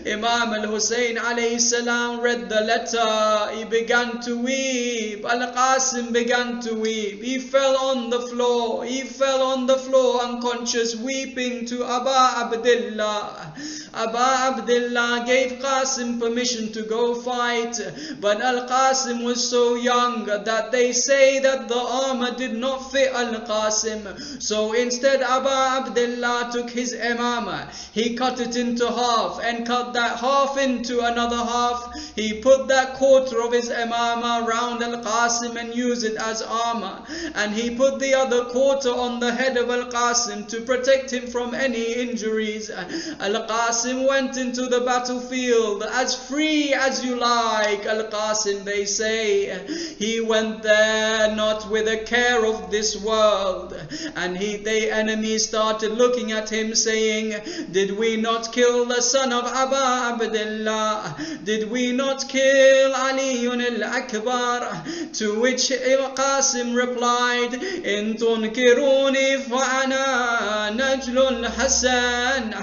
Imam al-Hussein alayhi salam read the letter. He began to weep. Al-Qasim began to weep. He fell on the floor. He fell on the floor unconscious, weeping to Abba Abdullah. Abba Abdullah gave Qasim permission to go fight, but Al-Qasim was so young that they say that the armor did not fit Al-Qasim. So instead Abba Abdullah took his imamah, he cut it into half and cut that half into another half. He put that quarter of his imamah round Al-Qasim and used it as armor, and he put the other quarter on the head of Al-Qasim to protect him from any injuries. Al-Qasim went into the battlefield as free as you like. Al-Qasim, they say, he went there not with a care of this world, and the enemy started looking at him saying, "Did we not kill the son of Abba Abdullah? Did we not kill Ali al-Akbar?" To which Qasim replied, "In tunkiruni fa'ana najlul Hasan,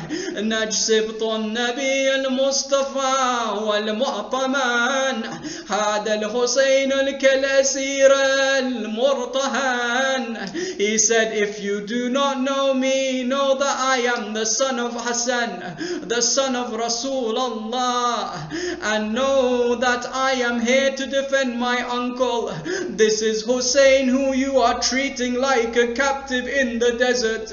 najsib النبي المصطفى والمؤتمن هذا الحسين الكالأسير المرتهن." He said, "If you do not know me, know that I am the son of Hassan, the son of Rasulullah, and know that I am here to defend my uncle. This is Hussein, who you are treating like a captive in the desert."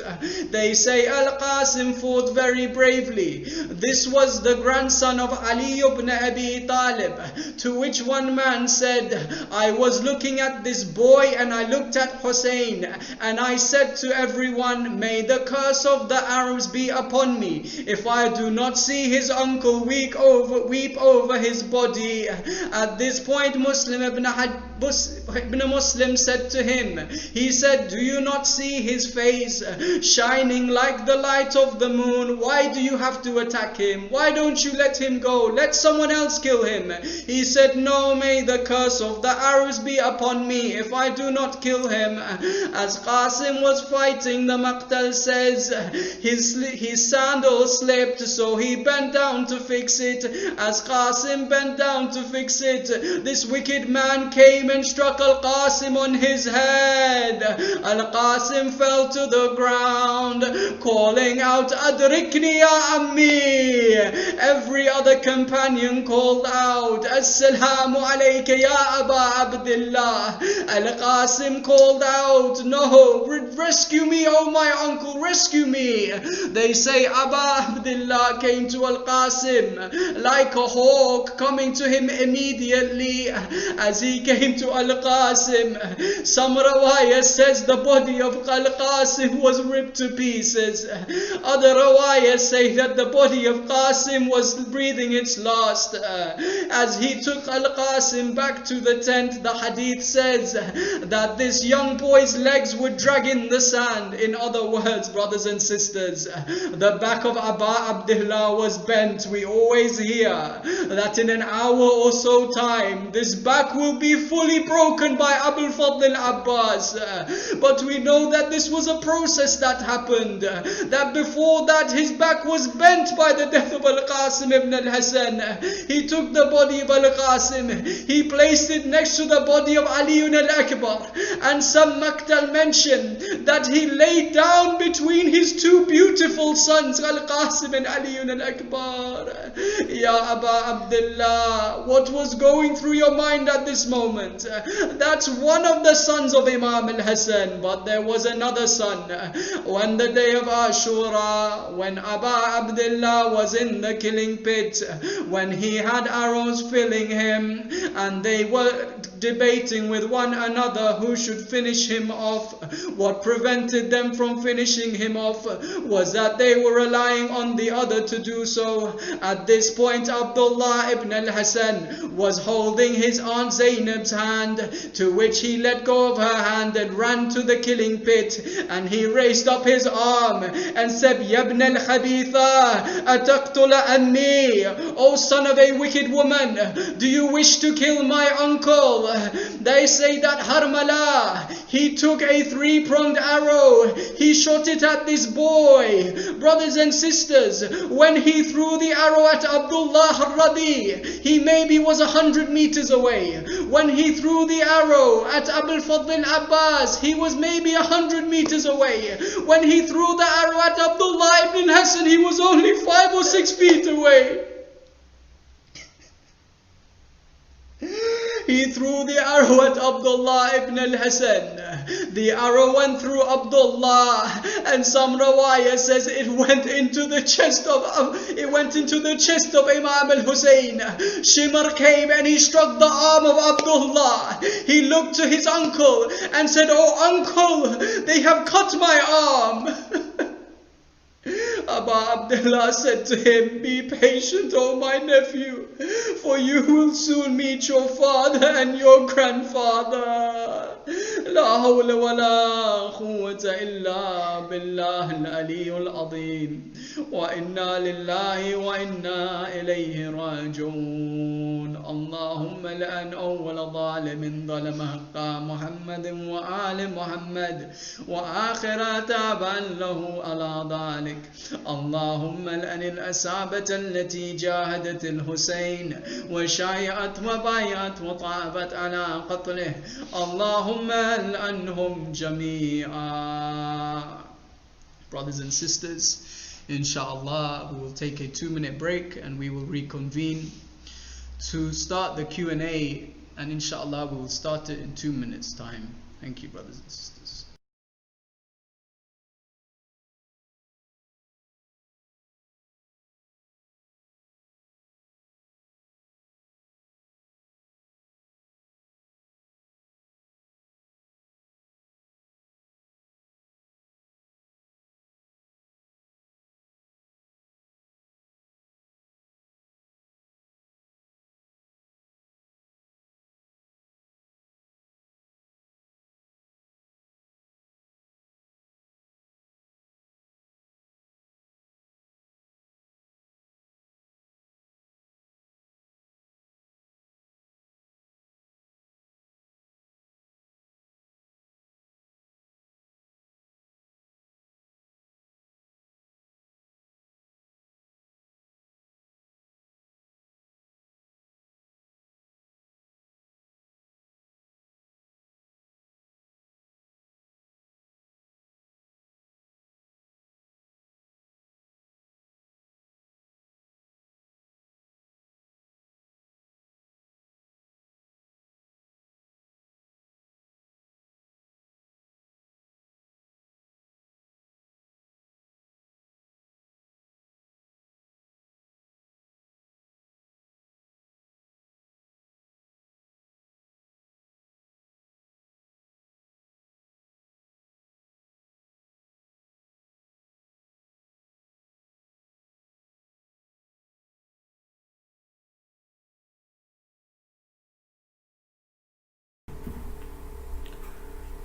They say Al-Qasim fought very bravely. This was the grandson of Ali ibn Abi Talib, to which one man said, "I was looking at this boy and I looked at Hussein, and I said to everyone, may the curse of the Arabs be upon me if I do not see his uncle weep over his body." At this point, Ibn Muslim said to him, he said, "Do you not see his face shining like the light of the moon? Why do you have to attack him? Why don't you let him go? Let someone else kill him." He said, "No, may the curse of the Arabs be upon me if I do not kill him." As Qasim was fighting, the Maqtal says his sandal slipped, so he bent down to fix it. As Qasim bent down to fix it, this wicked man came and struck Al-Qasim on his head. Al-Qasim fell to the ground, calling out, "Adrikni ya ammi." Every other companion called out, "Assalamu alayka ya Aba Abdullah." Al-Qasim called out, "No, rescue me, oh my uncle, rescue me." They say Aba Abdullah came to Al-Qasim like a hawk, coming to him immediately. As he came to Al-Qasim, some rawayah says the body of Al-Qasim was ripped to pieces. Other rawayah say that the body of Qasim was breathing its last. As he took Al-Qasim back to the tent, the hadith says that this young boy's legs were dragging the sand. In other words, brothers and sisters, the back of Abba Abdullah was bent. We always hear that in an hour or so time, this back will be fully broken by Abul Fadl al-Abbas. But we know that this was a process that happened, that before that his back was bent by the death of Al-Qasim ibn al-Hasan. He took the body of Al-Qasim, he placed it next to the body of Ali al-Akbar, and some Maqtal mention that he laid down between his two beautiful sons, Al-Qasim and Ali al-Akbar. Ya Aba Abdullah, what was going through your mind at this moment? That's one of the sons of Imam al-Hasan, but there was another son. When the day of Ashura, when Aba Abdullah was in the killing pit, when he had arrows filling him, and they were debating with one another who should finish him off. What prevented them from finishing him off was that they were relying on the other to do so. At this point, Abdullah ibn al-Hasan was holding his aunt Zainab's hand, to which he let go of her hand and ran to the killing pit, and he raised up his arm and said, Ya ibn al-Khabitha, ataqtula anni, O son of a wicked woman, do you wish to kill my uncle? They say that Harmala, he took a three-pronged arrow, he shot it at this boy. Brothers and sisters, when he threw the arrow at Abdullah al-Radi, he maybe was 100 meters away. When he threw the arrow at Abul Fadl Abbas, he was maybe 100 meters away. When he threw the arrow at Abdullah ibn Hassan, he was only 5 or 6 feet away. He threw the arrow at Abdullah ibn al-Hasan. The arrow went through Abdullah, and some rawaya says it went into the chest of Imam al-Hussein. Shimar came and he struck the arm of Abdullah. He looked to his uncle and said, "Oh uncle, they have cut my arm." Abu Abdullah said to him, "Be patient, O my nephew, for you will soon meet your father and your grandfather." La hawla wa la quwwata illa billah al-aliyyul azim. Wa inna lillahi wa inna ilayhi raji'un. Allahumma la'an awwal zalimin zalama haqqa Muhammadin wa ali Muhammad wa akhira taban lahu ala dhalik. اللهم الأن الأسابة التي جاهدت الحسين وشايعت وبايعت وطابت على قتله اللهم الأنهم جميعا. Brothers and sisters, inshallah we will take a 2-minute break and we will reconvene to start the Q&A, and inshallah we will start it in 2 minutes time. Thank you, brothers and sisters.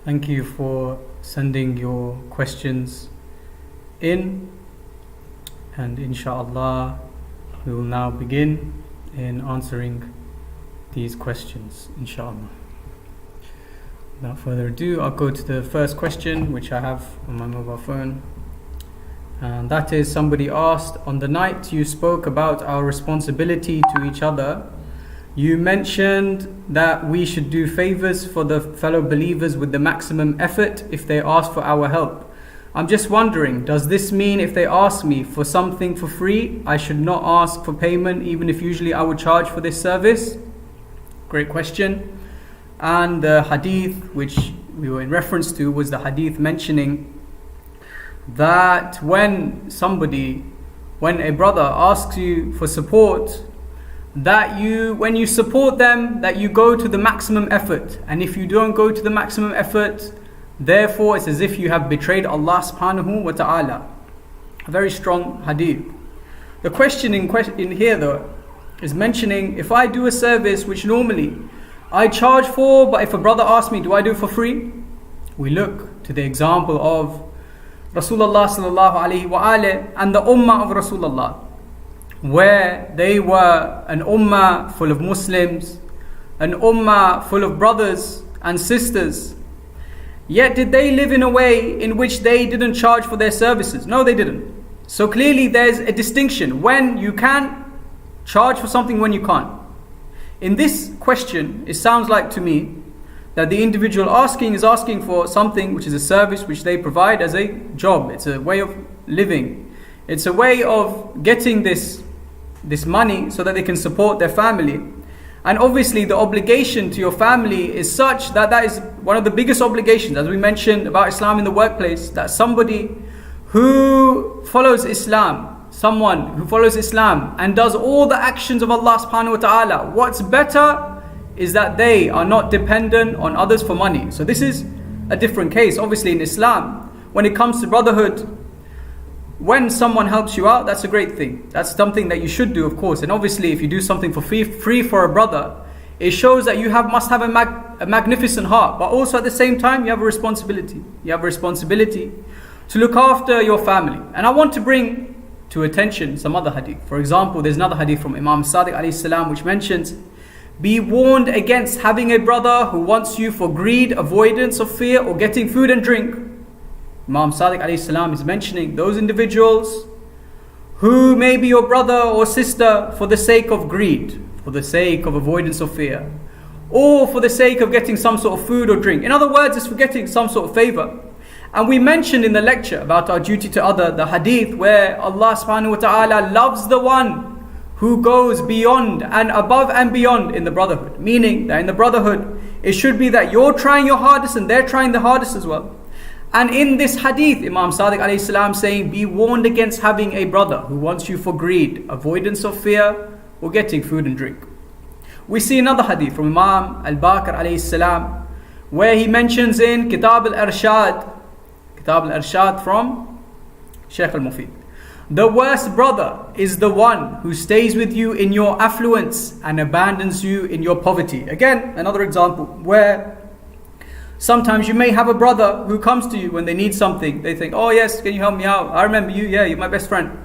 Thank you for sending your questions in, and inshallah we will now begin in answering these questions, inshallah. Without further ado, I'll go to the first question which I have on my mobile phone, and that is, somebody asked, on the night you spoke about our responsibility to each other, you mentioned that we should do favors for the fellow believers with the maximum effort if they ask for our help. I'm just wondering, does this mean if they ask me for something for free, I should not ask for payment even if usually I would charge for this service? Great question. And the hadith which we were in reference to was the hadith mentioning that when a brother asks you for support, that when you support them, that you go to the maximum effort. And if you don't go to the maximum effort, therefore it's as if you have betrayed Allah subhanahu wa ta'ala. A very strong hadith. The question in here though is mentioning, if I do a service which normally I charge for, but if a brother asks me, do I do it for free? We look to the example of Rasulullah sallallahu alaihi wasallam and the ummah of Rasulullah, where they were an ummah full of Muslims, an ummah full of brothers and sisters. Yet did they live in a way in which they didn't charge for their services? No, they didn't. So clearly there's a distinction when you can charge for something, when you can't. In this question, it sounds like to me that the individual asking is asking for something which is a service which they provide as a job. It's a way of living. It's a way of getting this money so that they can support their family. And obviously the obligation to your family is such that that is one of the biggest obligations, as we mentioned about Islam in the workplace, that somebody who follows Islam, someone who follows Islam and does all the actions of Allah subhanahu wa ta'ala, what's better is that they are not dependent on others for money. So this is a different case. Obviously in Islam, when it comes to brotherhood, when someone helps you out, that's a great thing. That's something that you should do, of course. And obviously if you do something for free for a brother, it shows that you must have a magnificent heart. But also at the same time, you have a responsibility. You have a responsibility to look after your family. And I want to bring to attention some other hadith. For example, there's another hadith from Imam Sadiq alayhi salam which mentions, be warned against having a brother who wants you for greed, avoidance of fear, or getting food and drink. Imam Sadiq alayhi salam is mentioning those individuals who may be your brother or sister for the sake of greed, for the sake of avoidance of fear, or for the sake of getting some sort of food or drink. In other words, it's for getting some sort of favor. And we mentioned in the lecture about our duty to other, the hadith where Allah subhanahu wa ta'ala loves the one who goes beyond and above and beyond in the brotherhood. Meaning that in the brotherhood, it should be that you're trying your hardest and they're trying the hardest as well. And in this hadith, Imam Sadiq alayhi salam saying, be warned against having a brother who wants you for greed, avoidance of fear, or getting food and drink. We see another hadith from Imam al-Baqir alayhi salam, where he mentions in Kitab al-Irshad from Shaykh al-Mufid, the worst brother is the one who stays with you in your affluence and abandons you in your poverty. Again, another example where sometimes you may have a brother who comes to you when they need something. They think, oh yes, can you help me out? I remember you, yeah, you're my best friend.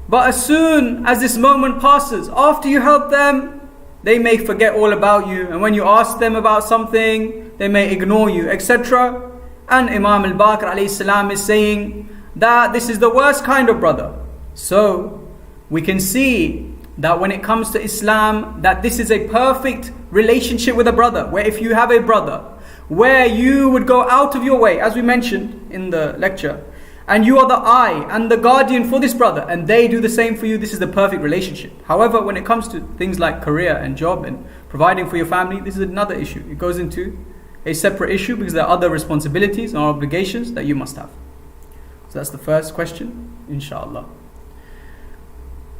But as soon as this moment passes, after you help them, they may forget all about you. And when you ask them about something, they may ignore you, etc. And Imam al-Baqir alayhi salam is saying that this is the worst kind of brother. So we can see that when it comes to Islam, that this is a perfect relationship with a brother, where if you have a brother where you would go out of your way, as we mentioned in the lecture, and you are the eye and the guardian for this brother, and they do the same for you, this is the perfect relationship. However, when it comes to things like career and job and providing for your family, this is another issue. It goes into a separate issue because there are other responsibilities and obligations that you must have. So that's the first question, inshallah.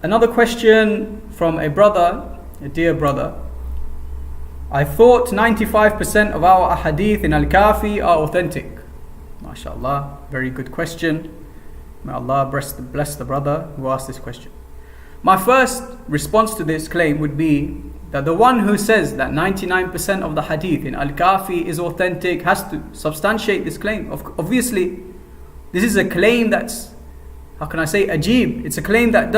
Another question from a brother, a dear brother. I thought 95% of our ahadith in Al-Kafi are authentic. MashaAllah, very good question. May Allah bless the brother who asked this question. My first response to this claim would be that the one who says that 99% of the hadith in Al-Kafi is authentic has to substantiate this claim. Obviously, this is a claim that's, how can I say, ajib. It's a claim that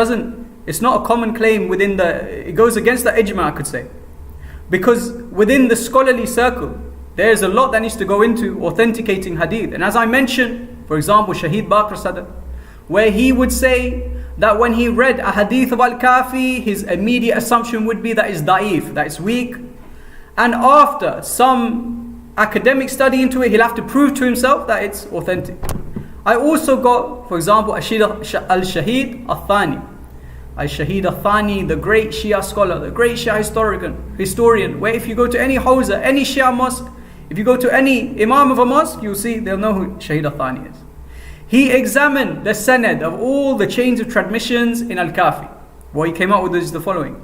it's not a common claim it goes against the ijma, I could say. Because within the scholarly circle, there's a lot that needs to go into authenticating hadith. And as I mentioned, for example, Shaheed Baqir Sadr, where he would say that when he read a hadith of Al-Kafi, his immediate assumption would be that it's da'if, that it's weak. And after some academic study into it, he'll have to prove to himself that it's authentic. I also got, for example, Al-Shaheed Al-Thani. Al-Shaheed Al-Thani, the great Shia scholar, the great Shia historian, where if you go to any Hawza, any Shia mosque, if you go to any Imam of a mosque, you'll see, they'll know who Shaheed Al-Thani is. He examined the sanad of all the chains of transmissions in Al-Kafi. What he came up with is the following.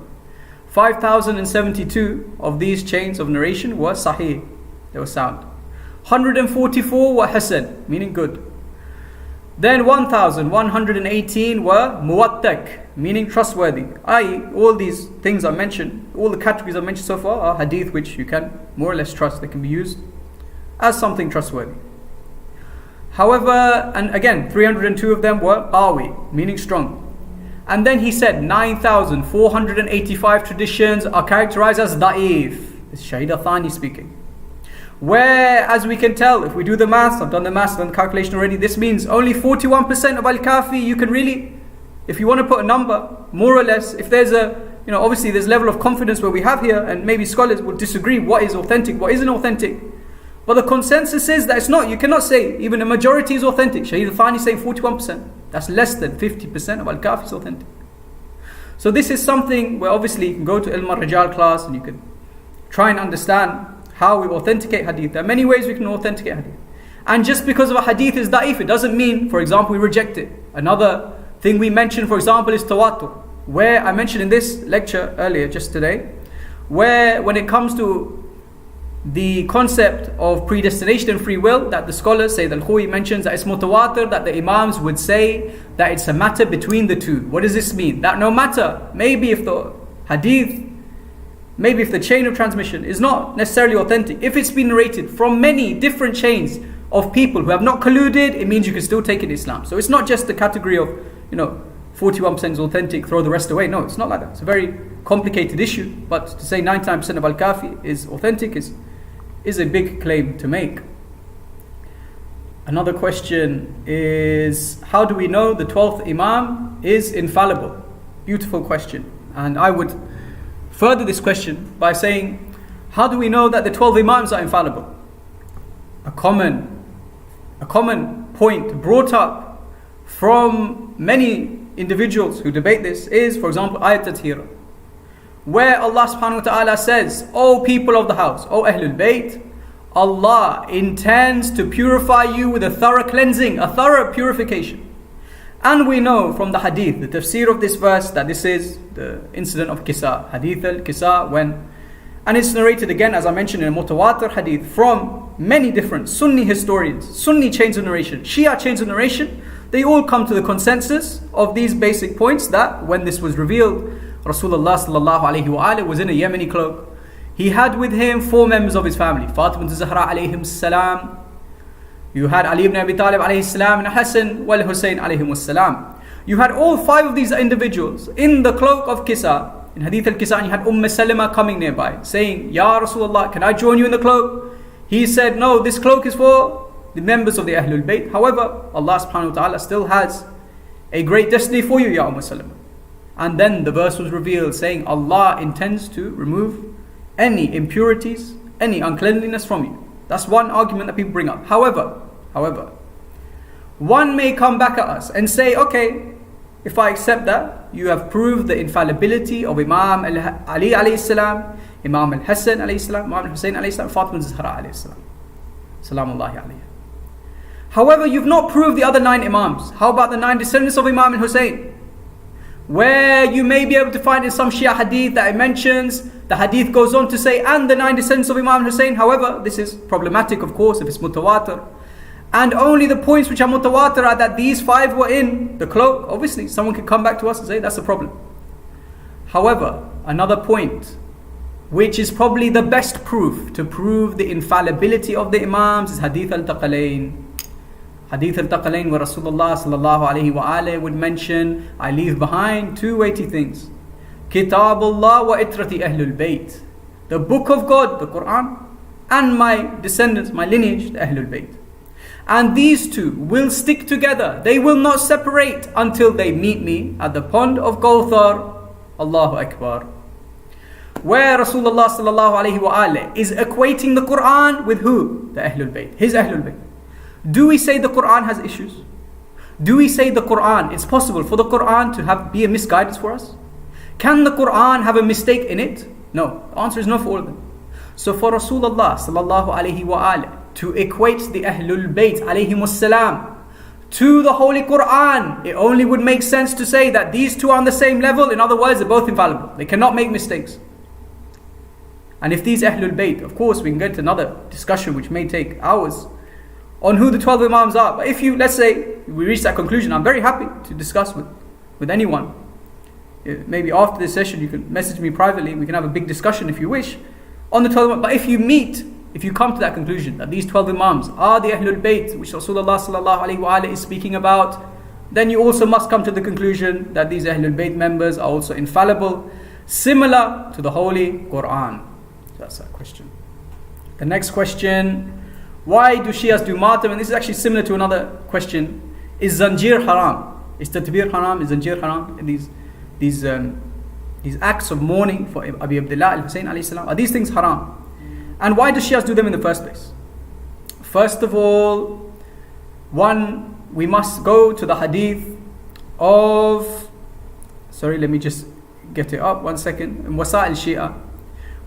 5,072 of these chains of narration were sahih, they were sound. 144 were hasan, meaning good. Then 1,118 were muwattaq, meaning trustworthy. I.e., all these things I mentioned, all the categories I mentioned so far are hadith which you can more or less trust. They can be used as something trustworthy. However, and again, 302 of them were qawi, meaning strong. And then he said 9,485 traditions are characterized as da'if. This is Shahid Athani speaking. Where, as we can tell, if we do the maths, I've done the maths, done the calculation already, this means only 41% of Al-Kafi, you can really, if you want to put a number, more or less, if there's a, obviously there's a level of confidence where we have here, and maybe scholars will disagree what is authentic, what isn't authentic. But the consensus is that it's not, you cannot say even a majority is authentic. Shahid Athani is saying 41%. That's less than 50% of Al-Kafi is authentic. So this is something where obviously you can go to Ilm al-Rijal class and you can try and understand how we authenticate hadith. There are many ways we can authenticate hadith. And just because of a hadith is da'if, it doesn't mean, for example, we reject it. Another thing we mentioned, for example, is tawatur. Where I mentioned in this lecture earlier, just today, where when it comes to the concept of predestination and free will, that the scholars say, that Al-Khuwi mentions that it's mutawatir, that the Imams would say that it's a matter between the two. What does this mean? That no matter, maybe if the hadith, maybe if the chain of transmission is not necessarily authentic, if it's been narrated from many different chains of people who have not colluded, it means you can still take it in Islam. So it's not just the category of, 41% is authentic, throw the rest away. No, it's not like that. It's a very complicated issue. But to say 99% of Al-Kafi is authentic is a big claim to make. Another question is, how do we know the 12th Imam is infallible? Beautiful question. And I would further this question by saying, how do we know that the 12 Imams are infallible? A common point brought up from many individuals who debate this is, for example, Ayat Tathira, where Allah subhanahu wa ta'ala says, O people of the house, O Ahlul Bayt, Allah intends to purify you with a thorough cleansing, a thorough purification. And we know from the hadith, the tafsir of this verse, that this is the incident of Kisa, hadith al-Kisa, and it's narrated again, as I mentioned, in a mutawatir hadith from many different Sunni historians, Sunni chains of narration, Shia chains of narration. They all come to the consensus of these basic points, that when this was revealed, Rasulullah sallallahu alayhi wa alayhi was in a Yemeni cloak. He had with him 4 members of his family, Fatima Zahra alayhim salam. You had Ali ibn Abi Talib alayhi salam and Hassan wal Hussein alayhim salam. You had all 5 of these individuals in the cloak of Kisa, in Hadith al-Kisa, and you had Salama coming nearby, saying, Ya Rasulullah, can I join you in the cloak? He said, no, this cloak is for the members of the Ahlul Bayt. However, Allah subhanahu wa ta'ala still has a great destiny for you, Ya Salama. And then the verse was revealed saying, Allah intends to remove any impurities, any uncleanliness from you. That's one argument that people bring up. However, one may come back at us and say, okay, if I accept that, you have proved the infallibility of Imam Ali alayhi salam, Imam al-Hassan alayhi salam, Imam al-Hussein alayhi salam, Fatima Zahra alayhi salam. Salamullahi alayhi. However, you've not proved the other 9 Imams. How about the 9 descendants of Imam al-Hussein? Where you may be able to find in some Shia hadith that it mentions, the hadith goes on to say, and the 9 descendants of Imam Hussein. However, this is problematic, of course, if it's mutawatir. And only the points which are mutawatir are that these 5 were in the cloak. Obviously, someone can come back to us and say that's a problem. However, another point, which is probably the best proof to prove the infallibility of the Imams, is Hadith al-Taqalain. Hadith al-Taqalain, where Rasulullah sallallahu alayhi wa alayhi would mention, I leave behind 2 weighty things. Kitabullah wa itrati Ahlul Bayt. The book of God, the Quran, and my descendants, my lineage, the Ahlul Bayt. And these 2 will stick together. They will not separate until they meet me at the pond of Kawthar. Allahu Akbar. Where Rasulullah sallallahu alayhi wa alayhi is equating the Quran with who? The Ahlul Bayt, his Ahlul Bayt. Do we say the Quran has issues? Do we say the Quran, it's possible for the Quran to be a misguidance for us? Can the Quran have a mistake in it? No. The answer is no for all of them. So for Rasulullah sallallahu alayhi wa alayhi to equate the Ahlul Bayt alayhimus salam to the Holy Quran, it only would make sense to say that these two are on the same level. In other words, they're both infallible. They cannot make mistakes. And if these Ahlul Bayt, of course, we can get to another discussion which may take hours on who the 12 Imams are. But if you, let's say, we reach that conclusion, I'm very happy to discuss with anyone. Maybe after this session, you can message me privately. We can have a big discussion if you wish on the 12 Imams. But if you come to that conclusion that these 12 Imams are the Ahlul Bayt, which Rasulullah sallallahu alaihi wasallam is speaking about, then you also must come to the conclusion that these Ahlul Bayt members are also infallible, similar to the Holy Quran. That's that question. The next question, why do Shias do martyrdom? And this is actually similar to another question. Is zanjir haram? Is tatbir haram? Is zanjir haram? And these acts of mourning for Abi Abdullah al-Hussein alayhi salam, are these things haram? And why do Shias do them in the first place? First of all, we must go to the hadith of, let me just get it up, one second. In Wasa' al-Shia,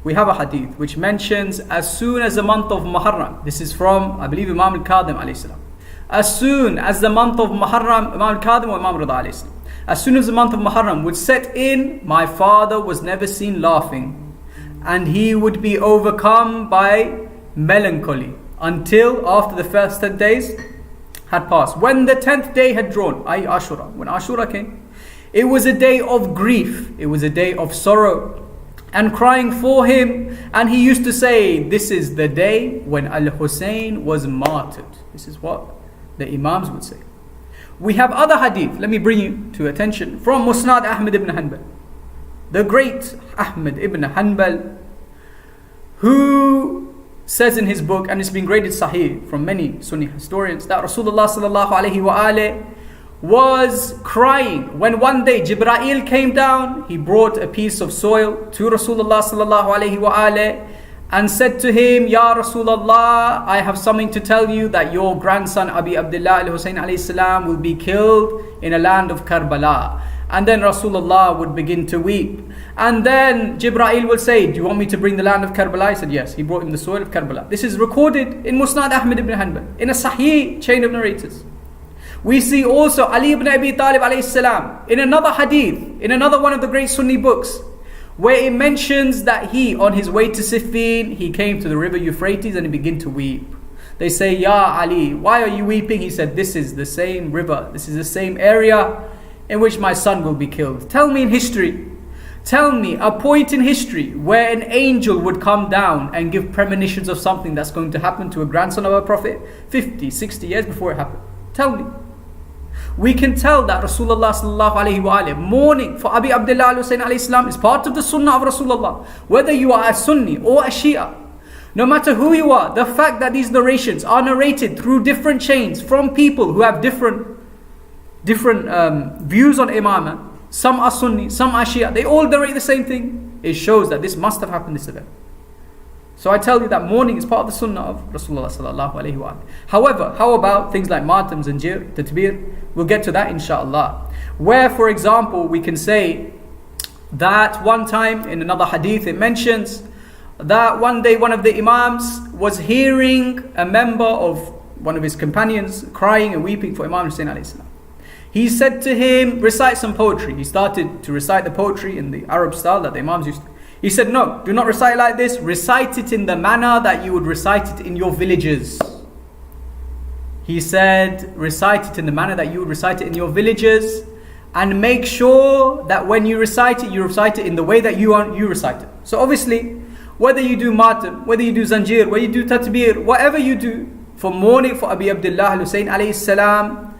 we have a hadith which mentions as soon as the month of Muharram, this is from, I believe, Imam al-Kadhim alayhi salam. As soon as the month of Muharram, Imam al-Kadhim or Imam Rida alayhi salam, as soon as the month of Muharram would set in, my father was never seen laughing, and he would be overcome by melancholy until after the first 10 days had passed. When the 10th day had drawn, i.e. Ashura, when Ashura came, it was a day of grief, it was a day of sorrow and crying for him. And he used to say, this is the day when Al-Hussein was martyred. This is what the Imams would say. We have other hadith, let me bring you to attention, from Musnad Ahmad ibn Hanbal. The great Ahmad ibn Hanbal, who says in his book, and it's been graded Sahih from many Sunni historians, that Rasulullah sallallahu alaihi wasallam was crying when one day Jibreel came down. He brought a piece of soil to Rasulullah sallallahu alaihi wasallam and said to him, Ya Rasulullah, I have something to tell you, that your grandson Abi Abdullah al-Hussein alayhi salam will be killed in a land of Karbala. And then Rasulullah would begin to weep. And then Jibreel will say, do you want me to bring the land of Karbala? He said yes. He brought him the soil of Karbala. This is recorded in Musnad Ahmad ibn Hanbal, in a Sahih chain of narrators. We see also Ali ibn Abi Talib alayhi salam in another hadith, in another one of the great Sunni books, where it mentions that he, on his way to Siffin, he came to the river Euphrates and he began to weep. They say, Ya Ali, why are you weeping? He said, this is the same river, this is the same area in which my son will be killed. Tell me in history, tell me a point in history where an angel would come down and give premonitions of something that's going to happen to a grandson of a prophet 50, 60 years before it happened. Tell me. We can tell that Rasulullah sallallahu alaihi wasallam mourning for Abi Abdullah al-Hussein alayhi salam is part of the sunnah of Rasulullah. Whether you are a Sunni or a Shia, no matter who you are, the fact that these narrations are narrated through different chains from people who have different views on Imamah, some are Sunni, some are Shia, they all narrate the same thing. It shows that this must have happened, this event. So I tell you that mourning is part of the sunnah of Rasulullah sallallahu alaihi wasallam. However, how about things like matam, zanjir, tatbir? We'll get to that inshallah. Where, for example, we can say that one time in another hadith it mentions that one day one of the Imams was hearing a member of one of his companions crying and weeping for Imam Hussein alayhi salam. He said to him, recite some poetry. He started to recite the poetry in the Arab style that the Imams used to. He said, no, do not recite like this. Recite it in the manner that you would recite it in your villages. He said, recite it in the manner that you would recite it in your villages, and make sure that when you recite it in the way that you recite it. So obviously, whether you do matam, whether you do zanjir, whether you do tatbir, whatever you do for mourning for Abi Abdullah al-Hussein alayhi salam,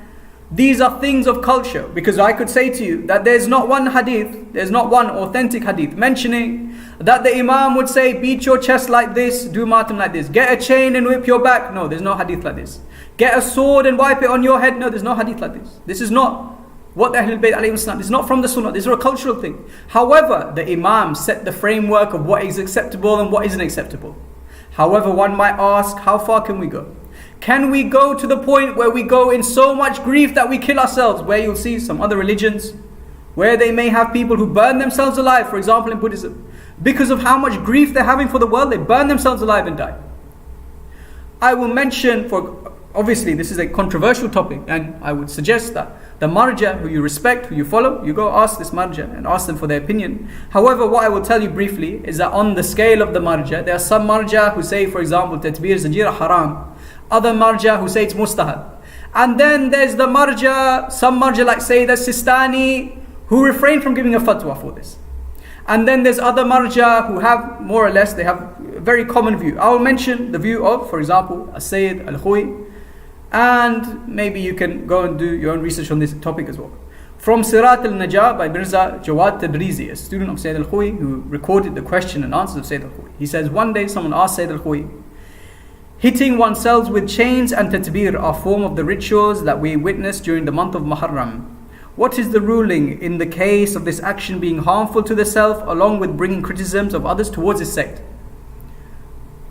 these are things of culture. Because I could say to you that there's not one hadith, there's not one authentic hadith mentioning that the Imam would say, beat your chest like this, do matam like this, get a chain and whip your back. No, there's no hadith like this. Get a sword and wipe it on your head. No, there's no hadith like this. This is not what the Ahlul Bayt alayhim salam, this is not from the sunnah, this is a cultural thing. However, the Imam set the framework of what is acceptable and what isn't acceptable. However, one might ask, how far can we go? Can we go to the point where we go in so much grief that we kill ourselves? Where you'll see some other religions, where they may have people who burn themselves alive, for example in Buddhism. Because of how much grief they're having for the world, they burn themselves alive and die. I will mention, for Obviously, this is a controversial topic, and I would suggest that the marja who you respect, who you follow, you go ask this marja and ask them for their opinion. However, what I will tell you briefly is that on the scale of the marja, there are some marja who say, for example, tatbir zanjir haram. Other marja who say it's mustahab. And then there's the marja, some marja like Sayyid al-Sistani, who refrain from giving a fatwa for this. And then there's other marja who have more or less, they have a very common view. I will mention the view of, for example, Sayyid al-Khuy, and maybe you can go and do your own research on this topic as well. From Sirat al-Najah by Mirza Jawad Tabrizi, a student of Sayyid al-Khuy, who recorded the question and answers of Sayyid al-Khuy. He says, one day someone asked Sayyid al-Khuy, hitting oneself with chains and tatbir are form of the rituals that we witness during the month of Muharram. What is the ruling in the case of this action being harmful to the self along with bringing criticisms of others towards his sect?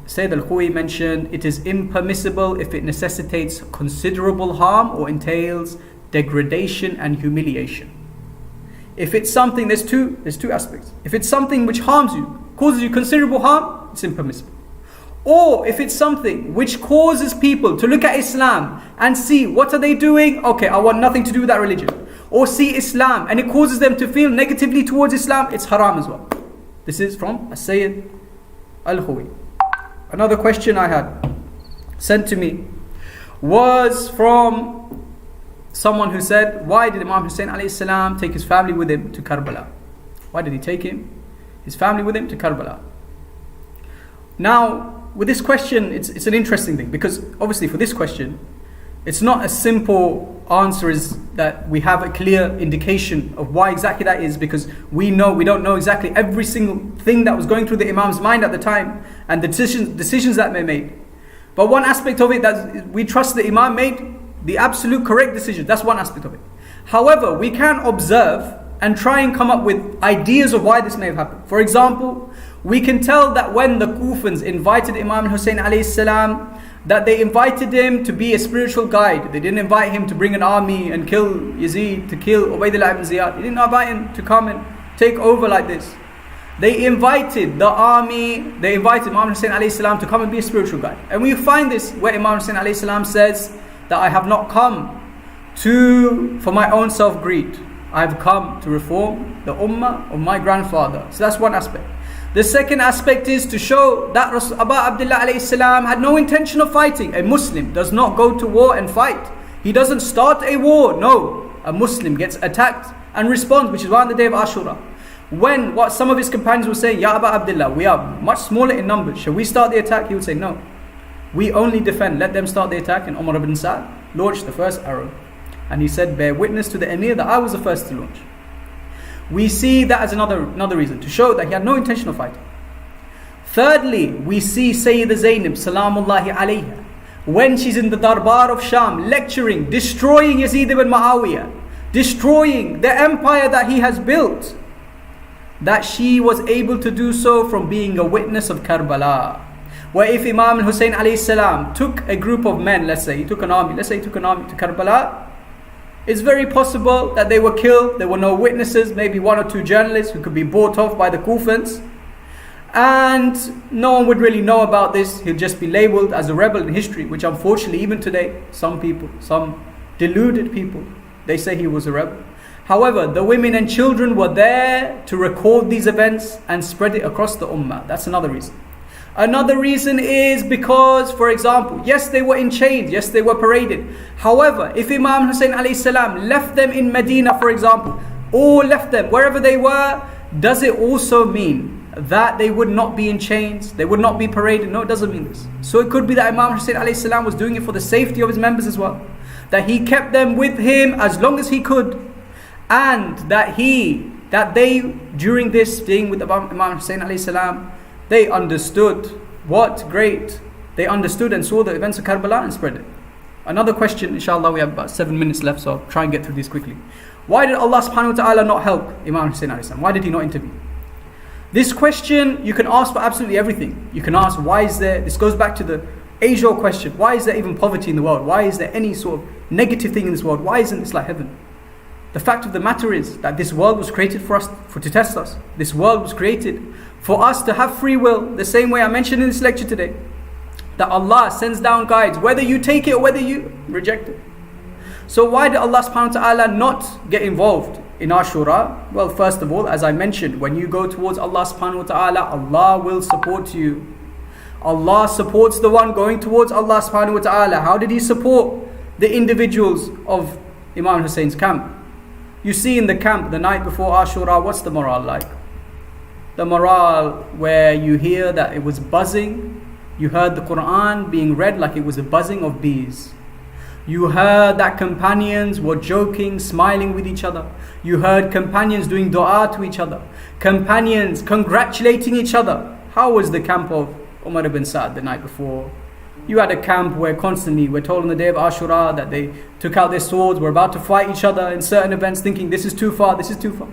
Sayyid al-Khuy mentioned it is impermissible if it necessitates considerable harm or entails degradation and humiliation. If it's something, there's two aspects. If it's something which harms you, causes you considerable harm, it's impermissible. Or if it's something which causes people to look at Islam and see what are they doing, okay, I want nothing to do with that religion. Or see Islam and it causes them to feel negatively towards Islam, it's haram as well. This is from Sayyid al-Khuy. Another question I had sent to me was from someone who said, why did Imam Hussein alayhi salam take his family with him to Karbala? Why did he take his family with him to Karbala? Now, with this question, it's an interesting thing, because obviously for this question, it's not a simple answer is that we have a clear indication of why exactly that is, because we don't know exactly every single thing that was going through the Imam's mind at the time and the decisions that they made. But one aspect of it, that we trust the Imam made the absolute correct decision. That's one aspect of it. However, we can observe and try and come up with ideas of why this may have happened. For example, we can tell that when the Kufans invited Imam Hussein alayhi salam, that they invited him to be a spiritual guide. They didn't invite him to bring an army and kill Yazid, to kill Ubaydullah ibn Ziyad. They didn't invite him to come and take over like this. They invited the army, they invited Imam Hussein alayhi salam to come and be a spiritual guide. And we find this where Imam Hussein alayhi salam says that I have not come for my own self-greed. I have come to reform the ummah of my grandfather. So that's one aspect. The second aspect is to show that Abu Abdullah alayhi salam had no intention of fighting. A Muslim does not go to war and fight. He doesn't start a war. No, a Muslim gets attacked and responds, which is why on the day of Ashura, when what some of his companions were saying, Ya Abu Abdullah, we are much smaller in numbers, shall we start the attack? He would say, no, we only defend, let them start the attack. And Umar ibn Sa'd launched the first arrow. And he said, bear witness to the Emir that I was the first to launch. We see that as another reason, to show that he had no intention of fighting. Thirdly, we see Sayyidah Zainab, salamullahi alayha, when she's in the Darbar of Sham, lecturing, destroying Yazid ibn Muawiyah, destroying the empire that he has built, that she was able to do so from being a witness of Karbala. Where if Imam Hussein alayhi salam took a group of men, let's say he took an army to Karbala, it's very possible that they were killed. There were no witnesses, maybe one or two journalists who could be bought off by the Kufans. And no one would really know about this. He'll just be labeled as a rebel in history, which unfortunately even today, some deluded people, they say he was a rebel. However, the women and children were there to record these events and spread it across the ummah. That's another reason. Another reason is because, for example, yes, they were in chains, yes, they were paraded. However, if Imam Hussein alayhi salam left them in Medina, for example, or left them wherever they were, does it also mean that they would not be in chains, they would not be paraded? No, it doesn't mean this. So it could be that Imam Hussein alayhi salam was doing it for the safety of his members as well. That he kept them with him as long as he could, and that they, during this staying with Imam Hussein alayhi salam, they understood they understood and saw the events of Karbala and spread it. Another question, inshallah, we have about 7 minutes left, so I'll try and get through these quickly. Why did Allah subhanahu wa ta'ala not help Imam Hussein alayhi salam? Why did he not intervene? This question you can ask for absolutely everything. You can ask, this goes back to the age-old question, why is there even poverty in the world? Why is there any sort of negative thing in this world? Why isn't this like heaven? The fact of the matter is that this world was created for us, to test us. This world was created for us to have free will, the same way I mentioned in this lecture today. that Allah sends down guides, whether you take it or whether you reject it. So why did Allah subhanahu wa ta'ala not get involved in Ashura? Well, first of all, as I mentioned, when you go towards Allah subhanahu wa ta'ala, Allah will support you. Allah supports the one going towards Allah subhanahu wa ta'ala. How did He support the individuals of Imam Hussein's camp? You see in the camp the night before Ashura, what's the morale like? The morale where you hear that it was buzzing. You heard the Quran being read like it was a buzzing of bees. You heard that companions were joking, smiling with each other. You heard companions doing dua to each other. Companions congratulating each other. How was the camp of Umar ibn Sa'd the night before? You had a camp where constantly we're told on the day of Ashura that they took out their swords, were about to fight each other in certain events, thinking this is too far, this is too far.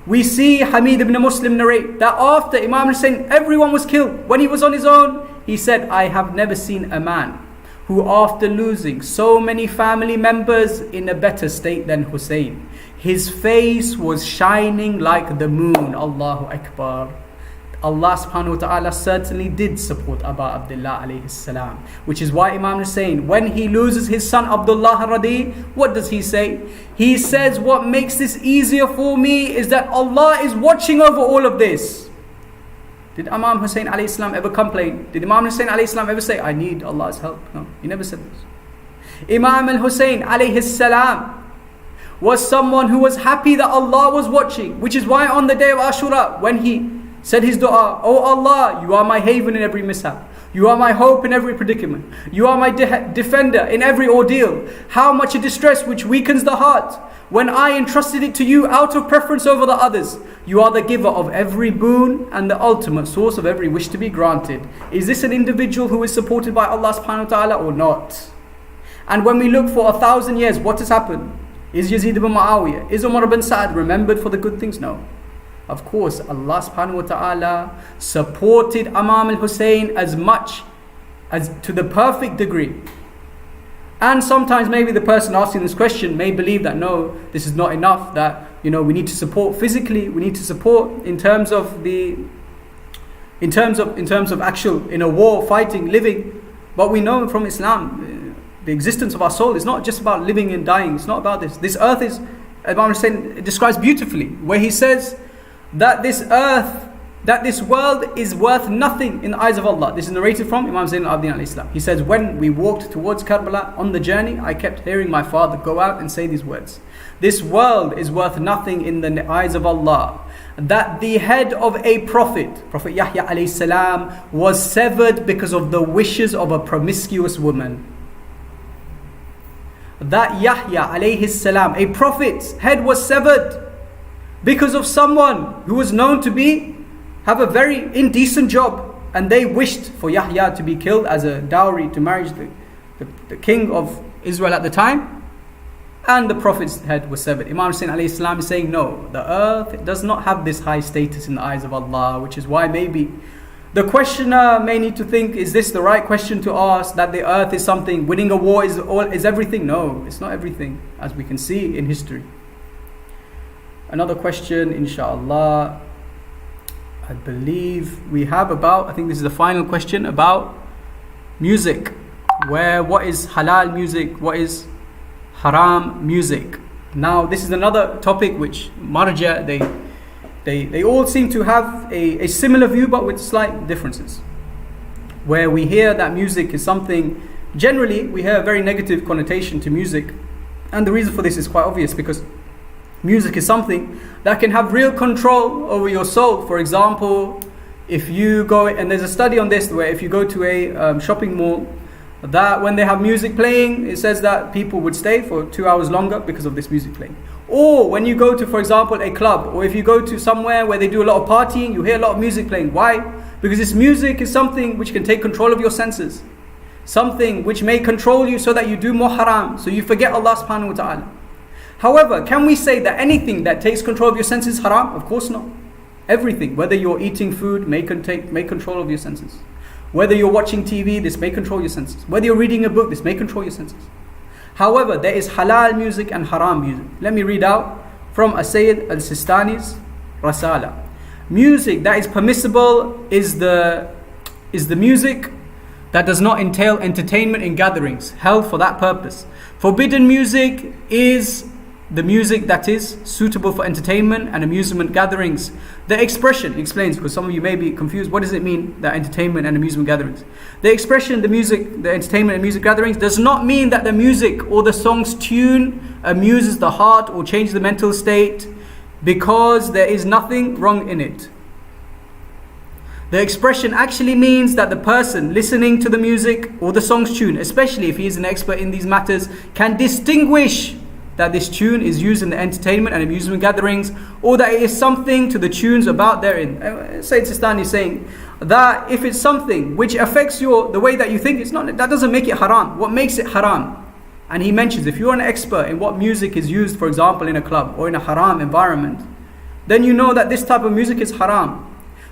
We see Hamid ibn Muslim narrate that after Imam Hussein, everyone was killed. When he was on his own, he said, I have never seen a man who after losing so many family members in a better state than Hussein. His face was shining like the moon. Allahu Akbar. Allah subhanahu wa ta'ala certainly did support Abu Abdullah alayhi salam. Which is why Imam Hussein, when he loses his son Abdullah Radi, what does he say? He says, what makes this easier for me is that Allah is watching over all of this. Did Imam Hussein alayhi salam ever complain? Did Imam Hussein alayhi salam ever say, I need Allah's help? No, he never said this. Imam al-Hussein alayhi salam was someone who was happy that Allah was watching. Which is why on the day of Ashura, when he said his dua, Oh Allah, you are my haven in every mishap. You are my hope in every predicament. You are my defender in every ordeal. How much a distress which weakens the heart. When I entrusted it to you out of preference over the others. You are the giver of every boon and the ultimate source of every wish to be granted. Is this an individual who is supported by Allah subhanahu wa ta'ala or not? And when we look for 1,000 years, what has happened? Is Yazid ibn Muawiyah, is Umar ibn Sa'd remembered for the good things? No. Of course, Allah subhanahu wa ta'ala supported Imam al-Hussein as much as to the perfect degree. And sometimes maybe the person asking this question may believe that no, this is not enough, that we need to support physically, we need to support in terms of actual in a war, fighting, living. But we know from Islam, the existence of our soul is not just about living and dying. It's not about this. This earth is, Imam Hussein describes beautifully, where he says that this earth, that this world is worth nothing in the eyes of Allah. This is narrated from Imam Zain al-Abidin alayhi salam. He says, when we walked towards Karbala on the journey, I kept hearing my father go out and say these words. This world is worth nothing in the eyes of Allah. That the head of a Prophet Yahya alayhi salam, was severed because of the wishes of a promiscuous woman. That Yahya alayhi salam, a Prophet's head was severed because of someone who was known to have a very indecent job, and they wished for Yahya to be killed as a dowry to marry the king of Israel at the time, and the Prophet's head was severed. Imam Hussein alayhi salam is saying, no, the earth does not have this high status in the eyes of Allah, which is why maybe the questioner may need to think, is this the right question to ask, that the earth is something, winning a war is everything? No, it's not everything, as we can see in history. Another question, inshallah, I believe we have I think this is the final question about music. What is halal music? What is haram music? Now, this is another topic which Marja, they all seem to have a similar view, but with slight differences. Where we hear that music is something, generally we hear a very negative connotation to music. And the reason for this is quite obvious, because music is something that can have real control over your soul. For example, if you go, and there's a study on this, where if you go to a shopping mall, that when they have music playing, it says that people would stay for 2 hours longer because of this music playing. Or when you go to, for example, a club, or if you go to somewhere where they do a lot of partying, you hear a lot of music playing. Why? Because this music is something which can take control of your senses. Something which may control you so that you do more haram, so you forget Allah subhanahu wa ta'ala. However, can we say that anything that takes control of your senses is haram? Of course not. Everything, whether you're eating food, may control of your senses. Whether you're watching TV, this may control your senses. Whether you're reading a book, this may control your senses. However, there is halal music and haram music. Let me read out from As-Sayyid al-Sistani's Rasala. Music that is permissible is the music that does not entail entertainment in gatherings held for that purpose. Forbidden music is the music that is suitable for entertainment and amusement gatherings. The expression, he explains, because some of you may be confused, what does it mean, that entertainment and amusement gatherings? The expression, the music, the entertainment and music gatherings does not mean that the music or the song's tune amuses the heart or changes the mental state, because there is nothing wrong in it. The expression actually means that the person listening to the music or the song's tune, especially if he is an expert in these matters, can distinguish that this tune is used in the entertainment and amusement gatherings, or that it is something to the tunes about therein. Sayyid Sistani is saying that if it's something which affects the way that you think, it's not, that doesn't make it haram. What makes it haram? And he mentions, if you're an expert in what music is used, for example, in a club or in a haram environment, then you know that this type of music is haram.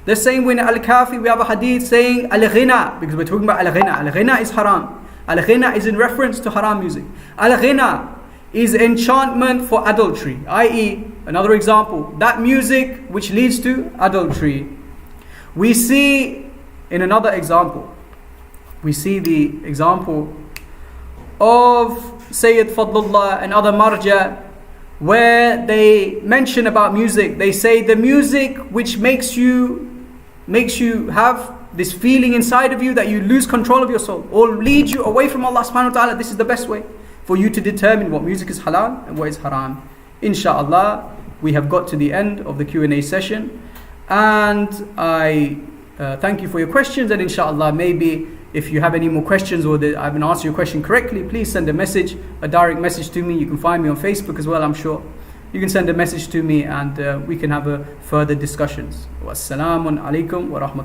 The same way in Al-Kafi, we have a hadith saying Al-Ghina, because we're talking about Al-Ghina. Al-Ghina is haram. Al-Ghina is in reference to haram music. Al-Ghina is enchantment for adultery, i.e., another example, that music which leads to adultery. We see in another example, we see the example of Sayyid Fadlullah and other marja, where they mention about music. They say the music which makes you have this feeling inside of you that you lose control of your soul, or lead you away from Allah subhanahu wa ta'ala. This is the best way for you to determine what music is halal and what is haram. Inshallah, we have got to the end of the Q&A session, and I thank you for your questions, and inshallah, maybe if you have any more questions, or I haven't answered your question correctly, please send a direct message to me. You can find me on Facebook as well, I'm sure. You can send a message to me, and we can have a further discussions. Wassalamu alaikum wa rahmatullahi.